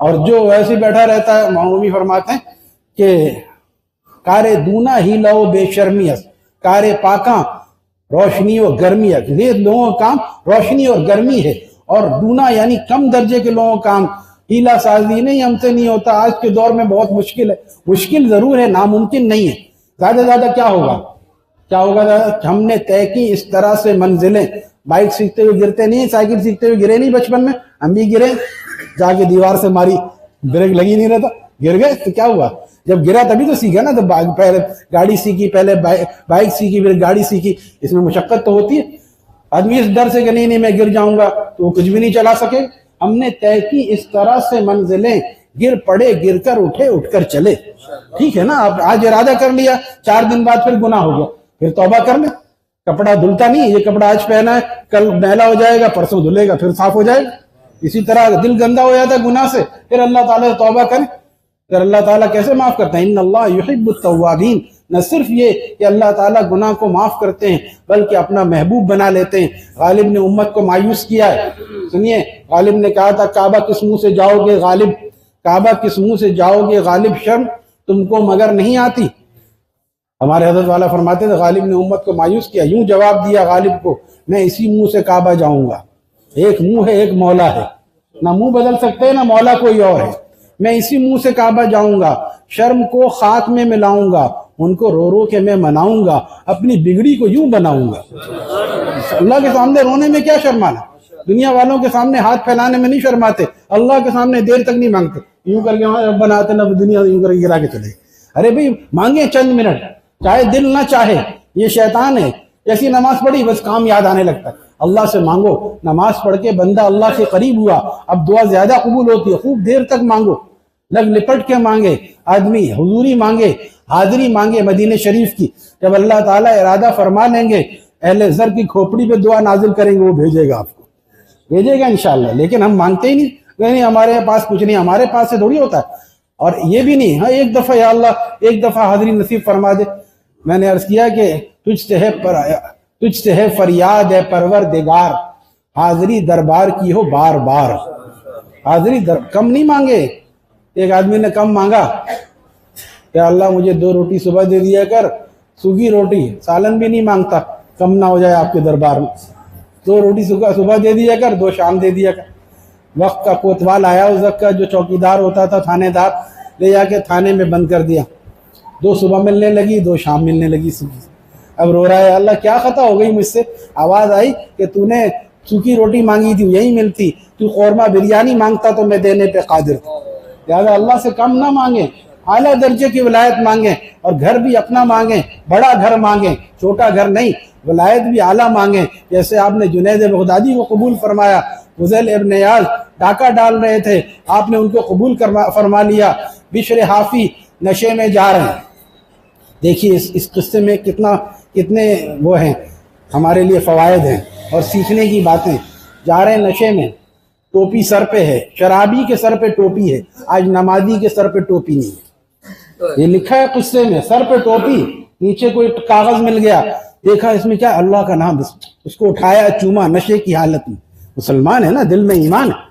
اور جو ایسے بیٹھا رہتا ہے، معمومی فرماتے ہیں کہ کارے دونا ہی لو بے شرمی اس، کارے پاکاں روشنی و گرمی ہے. یہ لوگوں کا کام روشنی اور گرمی ہے، اور دونا یعنی کم درجے کے لوگوں کا کام ہیلا سازی نہیں، ہم سے نہیں ہوتا. آج کے دور میں بہت مشکل ہے، مشکل ضرور ہے، ناممکن نہیں ہے. زیادہ زیادہ کیا ہوگا؟ کیا ہوگا زیادہ؟ ہم نے طے کی اس طرح سے منزلیں. بائک سیکھتے ہوئے گرتے نہیں، سائیکل سیکھتے ہوئے گرے نہیں بچپن میں، ہم بھی گرے، جا کے دیوار سے ماری، بریک لگی نہیں رہتا، گر گئے. تو کیا ہوا؟ جب گرا تبھی تو سیکھا نا. تو پہلے گاڑی سیکھی، پہلے بائک سیکھی، پھر گاڑی سیکھی. اس میں مشقت تو ہوتی ہے. آدمی اس ڈر سے کہ نہیں میں گر جاؤں گا تو وہ کچھ بھی نہیں چلا سکے. ہم نے طے کی اس طرح سے منزلیں، گر پڑے گر کر اٹھے، اٹھ کر چلے. ٹھیک ہے نا؟ آپ آج ارادہ کر لیا، 4 دن بعد پھر گناہ ہو گیا، پھر توبہ کر لیں. کپڑا دھلتا نہیں، یہ کپڑا آج پہنا ہے، کل میلا ہو جائے گا، پرسوں دھلے گا، پھر صاف ہو جائے گا. اسی طرح دل گندا ہو جاتا ہے گناہ سے، پھر اللہ تعالیٰ سے توبہ کریں. پھر اللہ تعالیٰ کیسے معاف کرتا ہے؟ ان اللہ یحب التوابین. نہ صرف یہ کہ اللہ تعالیٰ گناہ کو معاف کرتے ہیں، بلکہ اپنا محبوب بنا لیتے ہیں. غالب نے امت کو مایوس کیا ہے. سنیے، غالب نے کہا تھا کعبہ کس منہ سے جاؤ گے غالب، کعبہ کس منہ سے جاؤ گے غالب، شرم تم کو مگر نہیں آتی. ہمارے حضرت والا فرماتے تھے غالب نے امت کو مایوس کیا. یوں جواب دیا غالب کو، میں اسی منہ سے کعبہ جاؤں گا. ایک منہ ہے، ایک مولا ہے، نہ منہ بدل سکتے نہ مولا کوئی اور ہے. میں اسی منہ سے کعبہ جاؤں گا، شرم کو خاک میں ملاؤں گا، ان کو رو رو کے میں مناؤں گا، اپنی بگڑی کو یوں بناؤں گا. اللہ کے سامنے رونے میں کیا شرمانا؟ دنیا والوں کے سامنے ہاتھ پھیلانے میں نہیں شرماتے، اللہ کے سامنے دیر تک نہیں مانگتے. یوں کر کے بناتے نہ دنیا یوں کر کے گرا کے چلے. ارے بھئی مانگے چند منٹ، چاہے دل نہ چاہے. یہ شیطان ہے، ایسی نماز پڑھی بس کام یاد آنے لگتا ہے. اللہ سے مانگو. نماز پڑھ کے بندہ اللہ کے قریب ہوا، اب دعا زیادہ قبول ہوتی ہے. خوب دیر تک مانگو، لگ لپٹ کے مانگے. آدمی حضوری مانگے، حاضری مانگے مدینہ شریف کی. جب اللہ تعالیٰ ارادہ فرما لیں گے، اہل زر کی کھوپڑی پہ دعا نازل کریں گے، وہ بھیجے گا آپ کو، بھیجے گا انشاءاللہ. لیکن ہم مانگتے ہی نہیں، ہمارے پاس کچھ نہیں، ہمارے پاس سے تھوڑی ہوتا ہے. اور یہ بھی نہیں ہاں ایک دفعہ یا اللہ ایک دفعہ حاضری نصیب فرما دے. میں نے عرض کیا کہ تجھ سے ہے فریاد ہے پروردگار، حاضری دربار کی ہو بار بار. حاضری کم نہیں مانگے. ایک آدمی نے کم مانگا کہ اللہ مجھے 2 روٹی صبح دے دیا کر، سوکھی روٹی، سالن بھی نہیں مانگتا، کم نہ ہو جائے آپ کے دربار میں. 2 روٹی صبح دے دیا کر، 2 شام دے دیا کر. وقت کا کوتوال آیا اس وقت کا، جو چوکیدار ہوتا تھا تھانے دار، لے جا کے تھانے میں بند کر دیا. 2 صبح ملنے لگی، 2 شام ملنے لگی. اب رو رہا ہے، اللہ کیا خطا ہو گئی مجھ سے؟ آواز آئی کہ تو نے سوکھی روٹی مانگی تھی، یہی ملتی. تو قورمہ بریانی مانگتا تو میں دینے پہ قادر تھا. لہٰذا اللہ سے کم نہ مانگیں، اعلیٰ درجے کی ولایت مانگیں. اور گھر بھی اپنا مانگیں، بڑا گھر مانگیں، چھوٹا گھر نہیں. ولایت بھی اعلیٰ مانگیں. جیسے آپ نے جنید بغدادی کو قبول فرمایا. فضیل ابن عیاض ڈاکہ ڈال رہے تھے، آپ نے ان کو قبول فرما لیا. بشر حافی نشے میں جا رہے ہیں. دیکھیے اس قصے میں کتنے وہ ہیں، ہمارے لیے فوائد ہیں. اور سیکھنے کی باتیں. جا رہے ہیں نشے میں, ٹوپی سر پہ ہے, شرابی کے سر پہ ٹوپی ہے, آج نمازی کے سر پہ ٹوپی نہیں ہے. یہ لکھا ہے قصے میں, سر پہ ٹوپی, نیچے کوئی کاغذ مل گیا, دیکھا اس میں کیا, اللہ کا نام, اس کو اٹھایا, چوما, نشے کی حالت میں, مسلمان ہے نا, دل میں ایمان ہے,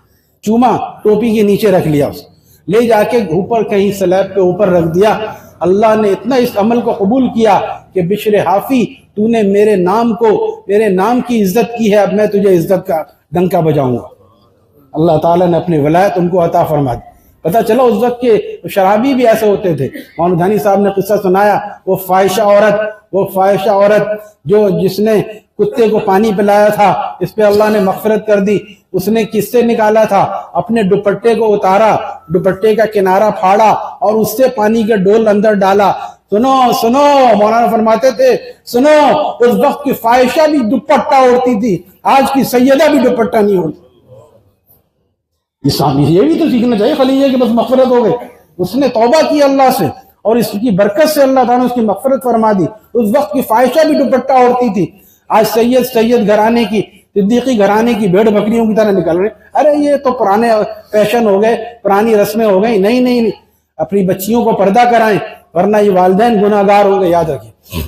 چوما, ٹوپی کے نیچے رکھ لیا, اس لے جا کے اوپر کہیں سلیب پہ اوپر رکھ دیا. اللہ نے اتنا اس عمل کو قبول کیا کہ بشر حافی, تو نے میرے نام کو, میرے نام کی عزت کی ہے, اب میں تجھے عزت کا ڈنکا بجاؤں گا. اللہ تعالیٰ نے اپنی ولایت ان کو عطا فرما دی. پتہ چلا اس وقت کے شرابی بھی ایسے ہوتے تھے. مولانا دھانی صاحب نے قصہ سنایا, وہ فاحشہ عورت جو جس نے کتے کو پانی پلایا تھا, اس پہ اللہ نے مغفرت کر دی. اس نے کس سے نکالا تھا, اپنے دوپٹے کو اتارا, دوپٹے کا کنارہ پھاڑا اور اس سے پانی کا ڈول اندر ڈالا. سنو مولانا فرماتے تھے, سنو, اس وقت کی فاحشہ بھی دوپٹہ اوڑھتی تھی, آج کی سیدہ بھی دوپٹہ نہیں اوڑھتی. یہ بھی تو سیکھنا چاہیے خلیجہ کہ بس مغفرت ہو گئی. اس نے توبہ کی اللہ سے اور اس کی برکت سے اللہ تعالیٰ نے اس کی مغفرت فرما دی. اس وقت کی فاحشہ بھی دوپٹہ اوڑھتی تھی, آج سید گھرانے کی, صدیقی گھرانے کی بھیڑ بکریوں کی طرح نکل رہے. ارے یہ تو پرانے فیشن ہو گئے, پرانی رسمیں ہو گئی. نہیں, اپنی بچیوں کو پردہ کرائیں, ورنہ یہ والدین گناہ گار ہوں گے. یاد رکھیں,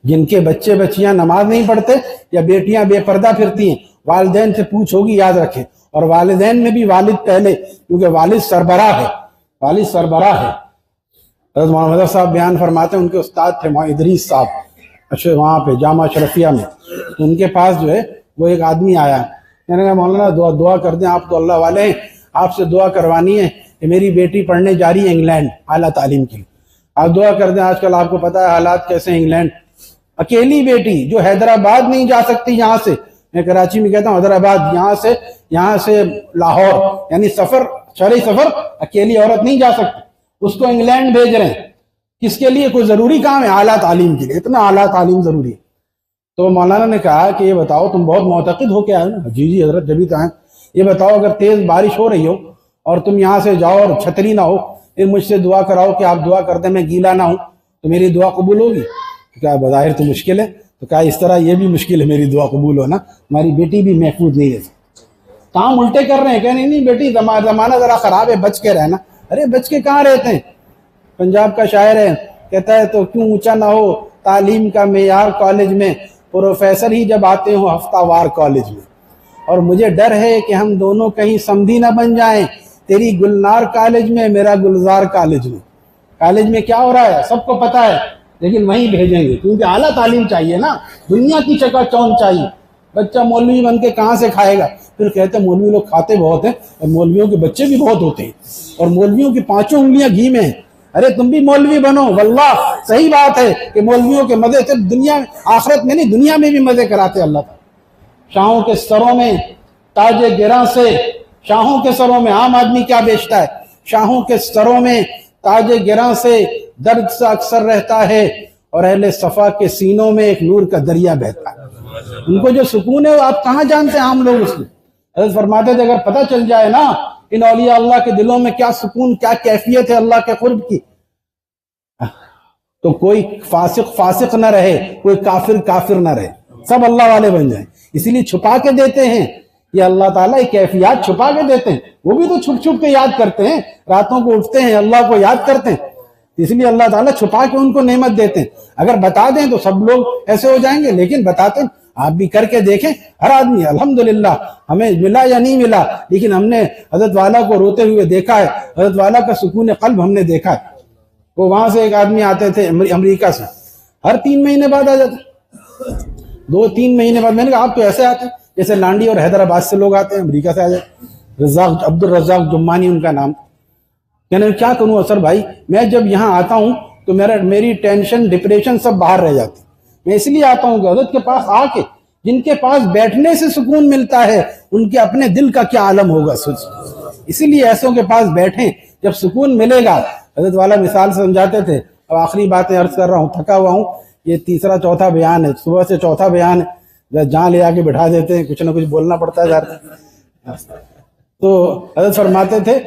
جن کے بچے بچیاں نماز نہیں پڑھتے یا بیٹیاں بے پردہ پھرتی ہیں, والدین سے پوچھ ہوگی, یاد رکھیں. اور والدین میں بھی والد پہلے, کیونکہ والد سربراہ ہے. حضرت محمد صاحب بیان فرماتے ہیں, ان کے استاد تھے مولانا ادریس صاحب, اچھا وہاں پہ جامعہ اشرفیہ میں. تو ان کے پاس جو ہے وہ ایک آدمی آیا, میں نے کہا مولانا دعا کر دیں, آپ تو اللہ والے ہیں, آپ سے دعا کروانی ہے کہ میری بیٹی پڑھنے جا رہی ہے انگلینڈ اعلیٰ تعلیم کے لیے, آپ دعا کر دیں. آج کل آپ کو پتہ ہے حالات کیسے ہیں انگلینڈ. اکیلی بیٹی جو حیدرآباد نہیں جا سکتی, یہاں سے, میں کراچی میں کہتا ہوں حیدرآباد, یہاں سے لاہور, یعنی شرعی سفر, اکیلی عورت نہیں جا سکتی, اس کو انگلینڈ بھیج رہے ہیں. کس کے لیے؟ کوئی ضروری کام ہے, اعلیٰ تعلیم کے لیے. اتنا اعلیٰ تعلیم ضروری ہے. تو مولانا نے کہا کہ یہ بتاؤ, تم بہت معتقد ہو کے آئے نا؟ جی حضرت, جبھی تو آئے. یہ بتاؤ, اگر تیز بارش ہو رہی ہو اور تم یہاں سے جاؤ اور چھتری نہ ہو, پھر مجھ سے دعا کراؤ کہ آپ دعا کر دیں میں گیلا نہ ہوں, تو میری دعا قبول ہوگی؟ کہا بظاہر تو مشکل ہے. تو کہا اس طرح یہ بھی مشکل ہے میری دعا قبول ہونا, ہماری بیٹی بھی محفوظ نہیں رہتی. کام الٹے کر رہے ہیں, کہ نہیں بیٹی زمانہ ذرا خراب ہے, بچ کے رہنا. ارے بچ کے کہاں رہتے ہیں؟ پنجاب کا شاعر ہے, کہتا ہے تو کیوں اونچا نہ ہو تعلیم کا معیار کالج میں, پروفیسر ہی جب آتے ہوں ہفتہ وار کالج میں. اور مجھے ڈر ہے کہ ہم دونوں کہیں سمدھی نہ بن جائیں, تیری گلنار کالج میں, میرا گلزار کالج میں. کالج میں کیا ہو رہا ہے سب کو پتا ہے, لیکن وہیں بھیجیں گے کیونکہ اعلیٰ تعلیم چاہیے نا, دنیا کی چکا چوند چاہیے. بچہ مولوی بن کے کہاں سے کھائے گا؟ پھر کہتے ہیں مولوی لوگ کھاتے بہت ہیں, اور مولویوں کے بچے بھی بہت ہوتے ہیں, اور مولویوں کی 5 انگلیاں گھی میں ہیں. ارے تم بھی مولوی بنو, واللہ صحیح بات ہے کہ مولویوں کے مزے صرف دنیا آخرت میں نہیں, دنیا میں بھی مزے کراتے اللہ تعالیٰ. شاہوں کے سروں میں تاج گراں سے, شاہوں کے سروں میں, عام آدمی کیا بیچتا ہے, شاہوں کے سروں میں تاج گراں سے درد سا اکثر رہتا ہے, اور اہل صفا کے سینوں میں ایک نور کا دریا بہتا ہے. ان کو جو سکون ہے وہ آپ کہاں جانتے ہیں عام لوگ اس میں. حضرت فرماتے تھے اگر پتہ چل جائے نا ان اولیاء اللہ کے دلوں میں کیا سکون, کیا کیفیت ہے اللہ کے قرب کی, تو کوئی فاسق نہ رہے, کوئی کافر نہ رہے, سب اللہ والے بن جائیں. اسی لیے چھپا کے دیتے ہیں یہ اللہ تعالیٰ, یہ کیفیات چھپا کے دیتے ہیں. وہ بھی تو چھپ کے یاد کرتے ہیں, راتوں کو اٹھتے ہیں اللہ کو یاد کرتے ہیں, اس لیے اللہ تعالیٰ چھپا کے ان کو نعمت دیتے ہیں. اگر بتا دیں تو سب لوگ ایسے ہو جائیں گے, لیکن بتاتے ہیں. آپ بھی کر کے دیکھیں, ہر آدمی الحمدللہ ہمیں ملا یا نہیں ملا, لیکن ہم نے حضرت والا کو روتے ہوئے دیکھا ہے, حضرت والا کا سکون قلب ہم نے دیکھا ہے. وہ وہاں سے ایک آدمی آتے تھے امریکہ سے, ہر 3 مہینے بعد آ جاتے, 2-3 مہینے بعد. میں نے کہا آپ تو ایسے آتے جیسے لانڈی اور حیدرآباد سے لوگ آتے ہیں, امریکہ سے آ جاتے. عبد الرزاق جمانی ان کا نام. یعنی کیا کروں اثر بھائی, میں جب یہاں آتا ہوں تو میری ٹینشن ڈپریشن سب باہر رہ جاتی. میں اس لیے آتا ہوں کہ حضرت کے پاس آ کے, جن کے پاس بیٹھنے سے سکون ملتا ہے ان کے اپنے دل کا کیا عالم ہوگا. اسی لیے ایسوں کے پاس بیٹھیں, جب سکون ملے گا. حضرت والا مثال سے سمجھاتے تھے. اب آخری باتیں عرض کر رہا ہوں, تھکا ہوا ہوں, یہ 3-4 بیان ہے, صبح سے 4 بیان ہے, جہاں لے آ کے بٹھا دیتے ہیں, کچھ نہ کچھ بولنا پڑتا ہے ظاہر. تو حضرت فرماتے تھے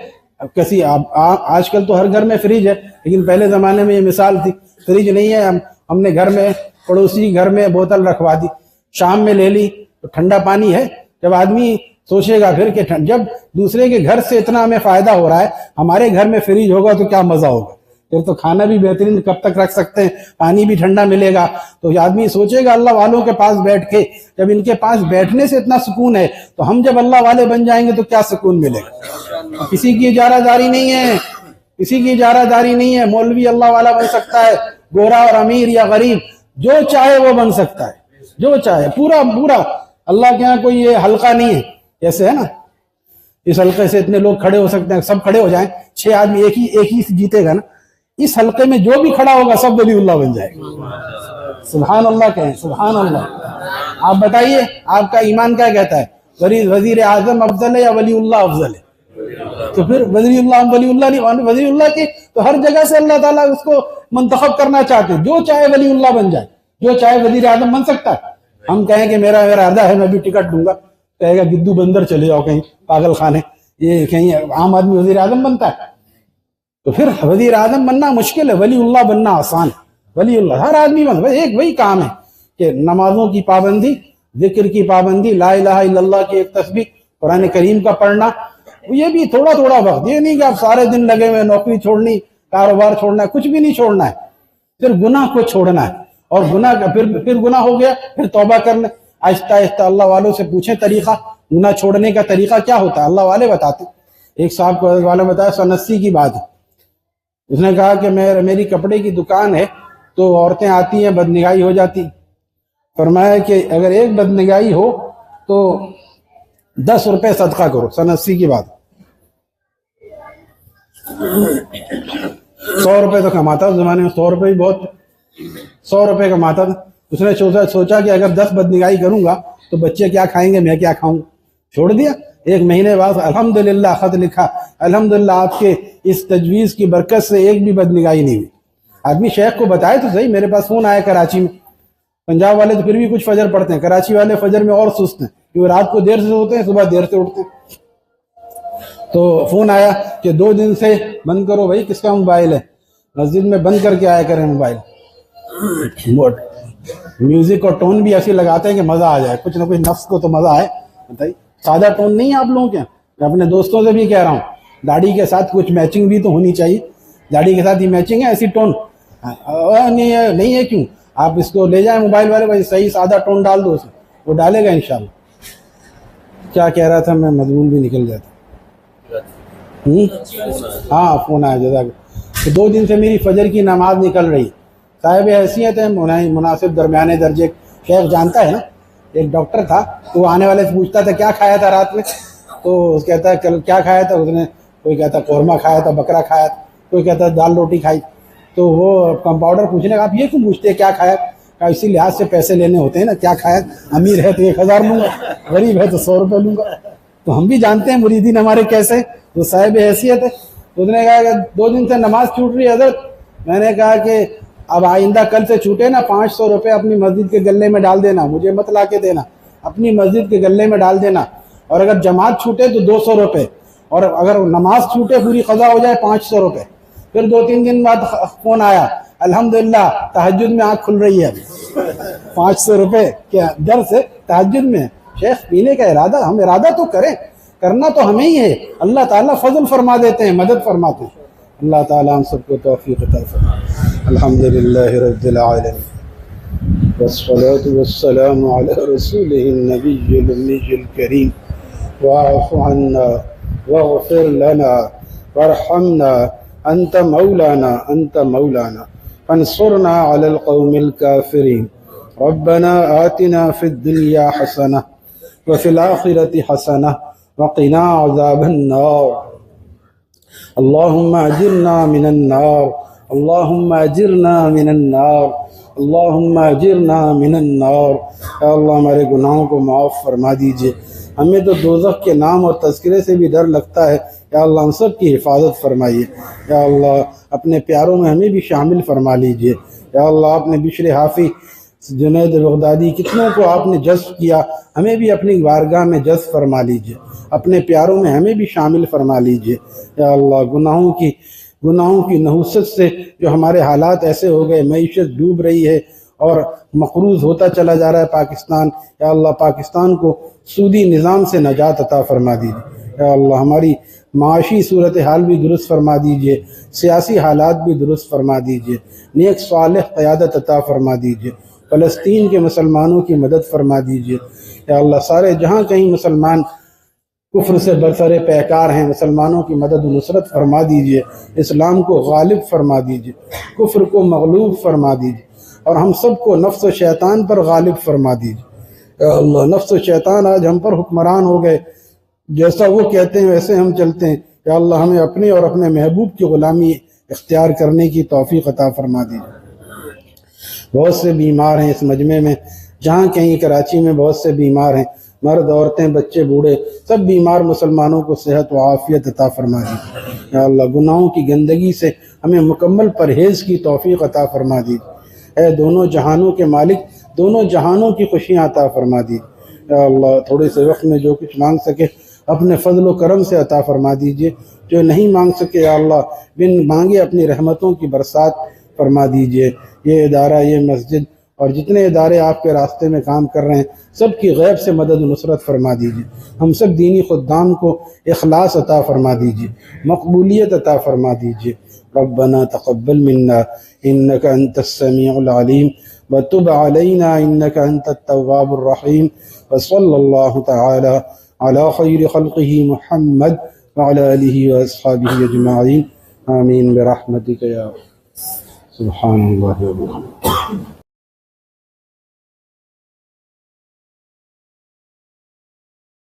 کسی آج کل تو ہر گھر میں فریج ہے, لیکن پہلے زمانے میں یہ مثال تھی, فریج نہیں ہے, ہم نے گھر میں پڑوسی گھر میں بوتل رکھوا دی, شام میں لے لی, تو ٹھنڈا پانی ہے. جب آدمی سوچے گا پھر کہ جب دوسرے کے گھر سے اتنا ہمیں فائدہ ہو رہا ہے, ہمارے گھر میں فریج ہوگا تو کیا مزہ ہوگا, پھر تو کھانا بھی بہترین کب تک رکھ سکتے ہیں, پانی بھی ٹھنڈا ملے گا. تو آدمی سوچے گا اللہ والوں کے پاس بیٹھ کے, جب ان کے پاس بیٹھنے سے اتنا سکون ہے تو ہم جب اللہ والے بن جائیں گے تو کیا سکون ملے گا. کسی کی اجارہ داری نہیں ہے, کسی کی اجارہ داری نہیں ہے. مولوی اللہ والا بن سکتا ہے, گورا اور امیر یا غریب, جو چاہے وہ بن سکتا ہے, جو چاہے. پورا پورا اللہ کے یہاں کوئی یہ حلقہ نہیں ہے جیسے ہے نا, اس حلقے سے اتنے لوگ کھڑے ہو سکتے ہیں, سب کھڑے ہو جائیں, 6 آدمی ایک ہی جیتے گا نا. اس حلقے میں جو بھی کھڑا ہوگا سب ولی اللہ بن جائے گا. سبحان اللہ کہیں, سبحان اللہ. آپ بتائیے آپ کا ایمان کیا کہتا ہے, وزیر اعظم افضل ہے یا ولی اللہ افضل ہے؟ تو پھر ولی اللہ نہیں, ولی اللہ کی تو ہر جگہ سے اللہ تعالیٰ اس کو منتخب کرنا چاہتے ہیں. جو چاہے ولی اللہ بن جائے, جو چاہے وزیر اعظم بن سکتا ہے. ہم کہیں کہ میرا ارادہ ہے میں بھی ٹکٹ دوں گا, کہے گا گدو بندر چلے جاؤ کہیں پاگل خانے, یہ کہیں عام آدمی وزیر اعظم بنتا ہے. تو پھر وزیر اعظم بننا مشکل ہے, ولی اللہ بننا آسان ہے. ولی اللہ ہر آدمی ایک وہی کام ہے کہ نمازوں کی پابندی, ذکر کی پابندی, لا الہ الا اللہ کی ایک تسبیح, قرآن کریم کا پڑھنا. یہ بھی تھوڑا تھوڑا وقت, یہ نہیں کہ آپ سارے دن لگے ہوئے, نوکری چھوڑنی, کاروبار چھوڑنا ہے, کچھ بھی نہیں چھوڑنا ہے, صرف گناہ کو چھوڑنا ہے. اور گناہ پھر گناہ ہو گیا پھر توبہ کرنا. آہستہ آہستہ اللہ والوں سے پوچھیں طریقہ, گناہ چھوڑنے کا طریقہ کیا ہوتا ہے, اللہ والے بتاتے. ایک صاحب کو والے بتایا, 180 کی بات ہے. اس نے کہا کہ میری کپڑے کی دکان ہے تو عورتیں آتی ہیں, بدنگاہی ہو جاتی. فرمایا کہ اگر ایک بدنگاہی ہو تو 10 روپے صدقہ کرو. 180 کی بات. 100 روپے تو کماتا اس زمانے میں, 100 روپے بھی بہت, 100 روپے کماتا تھا. اس نے سوچا کہ اگر 10 بدنگاہی کروں گا تو بچے کیا کھائیں گے, میں کیا کھاؤں. چھوڑ دیا. 1 مہینے بعد الحمدللہ خط لکھا, الحمدللہ آپ کے اس تجویز کی برکت سے ایک بھی بدنگاہی نہیں ہوئی. آدمی شیخ کو بتائے تو صحیح. میرے پاس فون آیا کراچی میں, پنجاب والے تو پھر بھی کچھ فجر پڑھتے ہیں, کراچی والے فجر میں اور سست ہیں کیونکہ رات کو دیر سے سوتے ہیں, صبح دیر سے اٹھتے ہیں. تو فون آیا کہ 2 دن سے بند کرو بھائی, کس کا موبائل ہے, مسجد میں بند کر کے آیا کریں موبائل. میوزک اور ٹون بھی ایسی لگاتے ہیں کہ مزہ آ جائے, کچھ نہ کچھ نفس کو تو مزہ آئے. بتائیے سادہ ٹون نہیں ہے آپ لوگوں کے. میں اپنے دوستوں سے بھی کہہ رہا ہوں, داڑھی کے ساتھ کچھ میچنگ بھی تو ہونی چاہیے. داڑھی کے ساتھ ہی میچنگ ہے, ایسی ٹون نہیں ہے. کیوں آپ اس کو لے جائیں موبائل والے بھائی, صحیح سادہ ٹون ڈال دو اسے, وہ ڈالے گا انشاءاللہ. کیا کہہ رہا تھا میں, مضمون بھی نکل جاتا. ہاں فون آیا جزاک. 2 دن سے میری فجر کی نماز نکل رہی. صاحب حیثیت ہے, مناسب درمیانے درجے شیخ جانتا ہے نا. ایک ڈاکٹر تھا تو وہ آنے والے سے پوچھتا تھا کیا کھایا تھا رات میں, تو کہتا ہے کل کیا کھایا تھا. اس نے کوئی کہتا قورمہ کھایا تھا, بکرا کھایا تھا, کوئی کہتا دال روٹی کھائی. تو وہ کمپاؤنڈر پوچھنے کا آپ یہ کیوں پوچھتے ہیں کیا کھایا, کہا اسی لحاظ سے پیسے لینے ہوتے ہیں نا, کیا کھایا, امیر ہے تو 1000 لوں گا, غریب ہے تو 100 روپے لوں گا. تو ہم بھی جانتے ہیں مریدین ہمارے کیسے, وہ صاحب حیثیت ہے. اس نے کہا کہ 2 دن سے نماز چھوٹ رہی ہے حضرت. میں نے کہا کہ اب آئندہ کل سے چھوٹے نا, 500 روپے اپنی مسجد کے گلے میں ڈال دینا, مجھے مت لا کے دینا, اپنی مسجد کے گلے میں ڈال دینا. اور اگر جماعت چھوٹے تو 200 روپے, اور اگر نماز چھوٹے پوری قضا ہو جائے 500 روپے. پھر 2-3 دن بعد فون آیا, الحمدللہ تہجد میں آنکھ کھل رہی ہے. 500 روپے کیا در سے تہجد میں. شیخ پینے کا ارادہ, ہم ارادہ تو کریں, کرنا تو ہمیں ہی ہے. اللہ تعالیٰ فضل فرما دیتے ہیں, مدد فرماتے ہیں. اللہ تعالیٰ ہم سب کو توفیق عطا فرمائے. الحمدللہ رب العالمین, والصلاة والسلام علی رسولہ النبی الأمی الکریم. واعف عنا واغفر لنا وارحمنا, انت مولانا فانصرنا علی القوم الکافرین. ربنا آتنا فی الدنیا حسنہ وفی الآخرة حسنہ وقنا عذاب النار. اللہم اجرنا من النار, اللہم اجرنا من النار, اللہم اجرنا من النار. اے اللہ ہمارے گناہوں کو معاف فرما دیجئے. ہمیں تو دوزخ کے نام اور تذکرے سے بھی ڈر لگتا ہے. یا اللہ ہم سب کی حفاظت فرمائیے. یا اللہ اپنے پیاروں میں ہمیں بھی شامل فرما لیجئے. یا اللہ آپ نے بشر حافی, جنید بغدادی, کتنوں کو آپ نے جذب کیا, ہمیں بھی اپنی بارگاہ میں جذب فرما لیجئے. اپنے پیاروں میں ہمیں بھی شامل فرما لیجئے. یا اللہ گناہوں کی نحوست سے جو ہمارے حالات ایسے ہو گئے, معیشت ڈوب رہی ہے اور مقروض ہوتا چلا جا رہا ہے پاکستان، یا اللہ پاکستان کو سودی نظام سے نجات عطا فرما دیجیے، یا اللہ ہماری معاشی صورتحال بھی درست فرما دیجیے، سیاسی حالات بھی درست فرما دیجیے، نیک صالح قیادت عطا فرما دیجیے، فلسطین کے مسلمانوں کی مدد فرما دیجیے، یا اللہ سارے جہاں کہیں مسلمان کفر سے برسر پیکار ہیں، مسلمانوں کی مدد و نصرت فرما دیجیے، اسلام کو غالب فرما دیجیے، کفر کو مغلوب فرما دیجیے، اور ہم سب کو نفس و شیطان پر غالب فرما دیجیے، یا اللہ نفس و شیطان آج ہم پر حکمران ہو گئے، جیسا وہ کہتے ہیں ویسے ہم چلتے ہیں، یا اللہ ہمیں اپنے اور اپنے محبوب کی غلامی اختیار کرنے کی توفیق عطا فرما دیجیے۔ بہت سے بیمار ہیں اس مجمع میں، جہاں کہیں کراچی میں بہت سے بیمار ہیں، مرد، عورتیں، بچے، بوڑھے، سب بیمار مسلمانوں کو صحت و عافیت عطا فرما دیجیے، یا اللہ گناہوں کی گندگی سے ہمیں مکمل پرہیز کی توفیق عطا فرما دیجیے، اے دونوں جہانوں کے مالک، دونوں جہانوں کی خوشیاں عطا فرما دیجیے، یا اللہ تھوڑے سے وقت میں جو کچھ مانگ سکے اپنے فضل و کرم سے عطا فرما دیجیے، جو نہیں مانگ سکے یا اللہ بن مانگے اپنی رحمتوں کی برسات فرما دیجیے۔ یہ ادارہ، یہ مسجد اور جتنے ادارے آپ کے راستے میں کام کر رہے ہیں، سب کی غیب سے مدد و نصرت فرما دیجیے، ہم سب دینی خدام کو اخلاص عطا فرما دیجیے، مقبولیت عطا فرما دیجیے۔ ربنا تقبل منا انك انت السميع العليم وتب علينا انك انت التواب الرحيم، وصلى الله تعالى على خير خلقه محمد وعلى آله وأصحابه أجمعين، آمين برحمتك يا سبحان الله وبحمده۔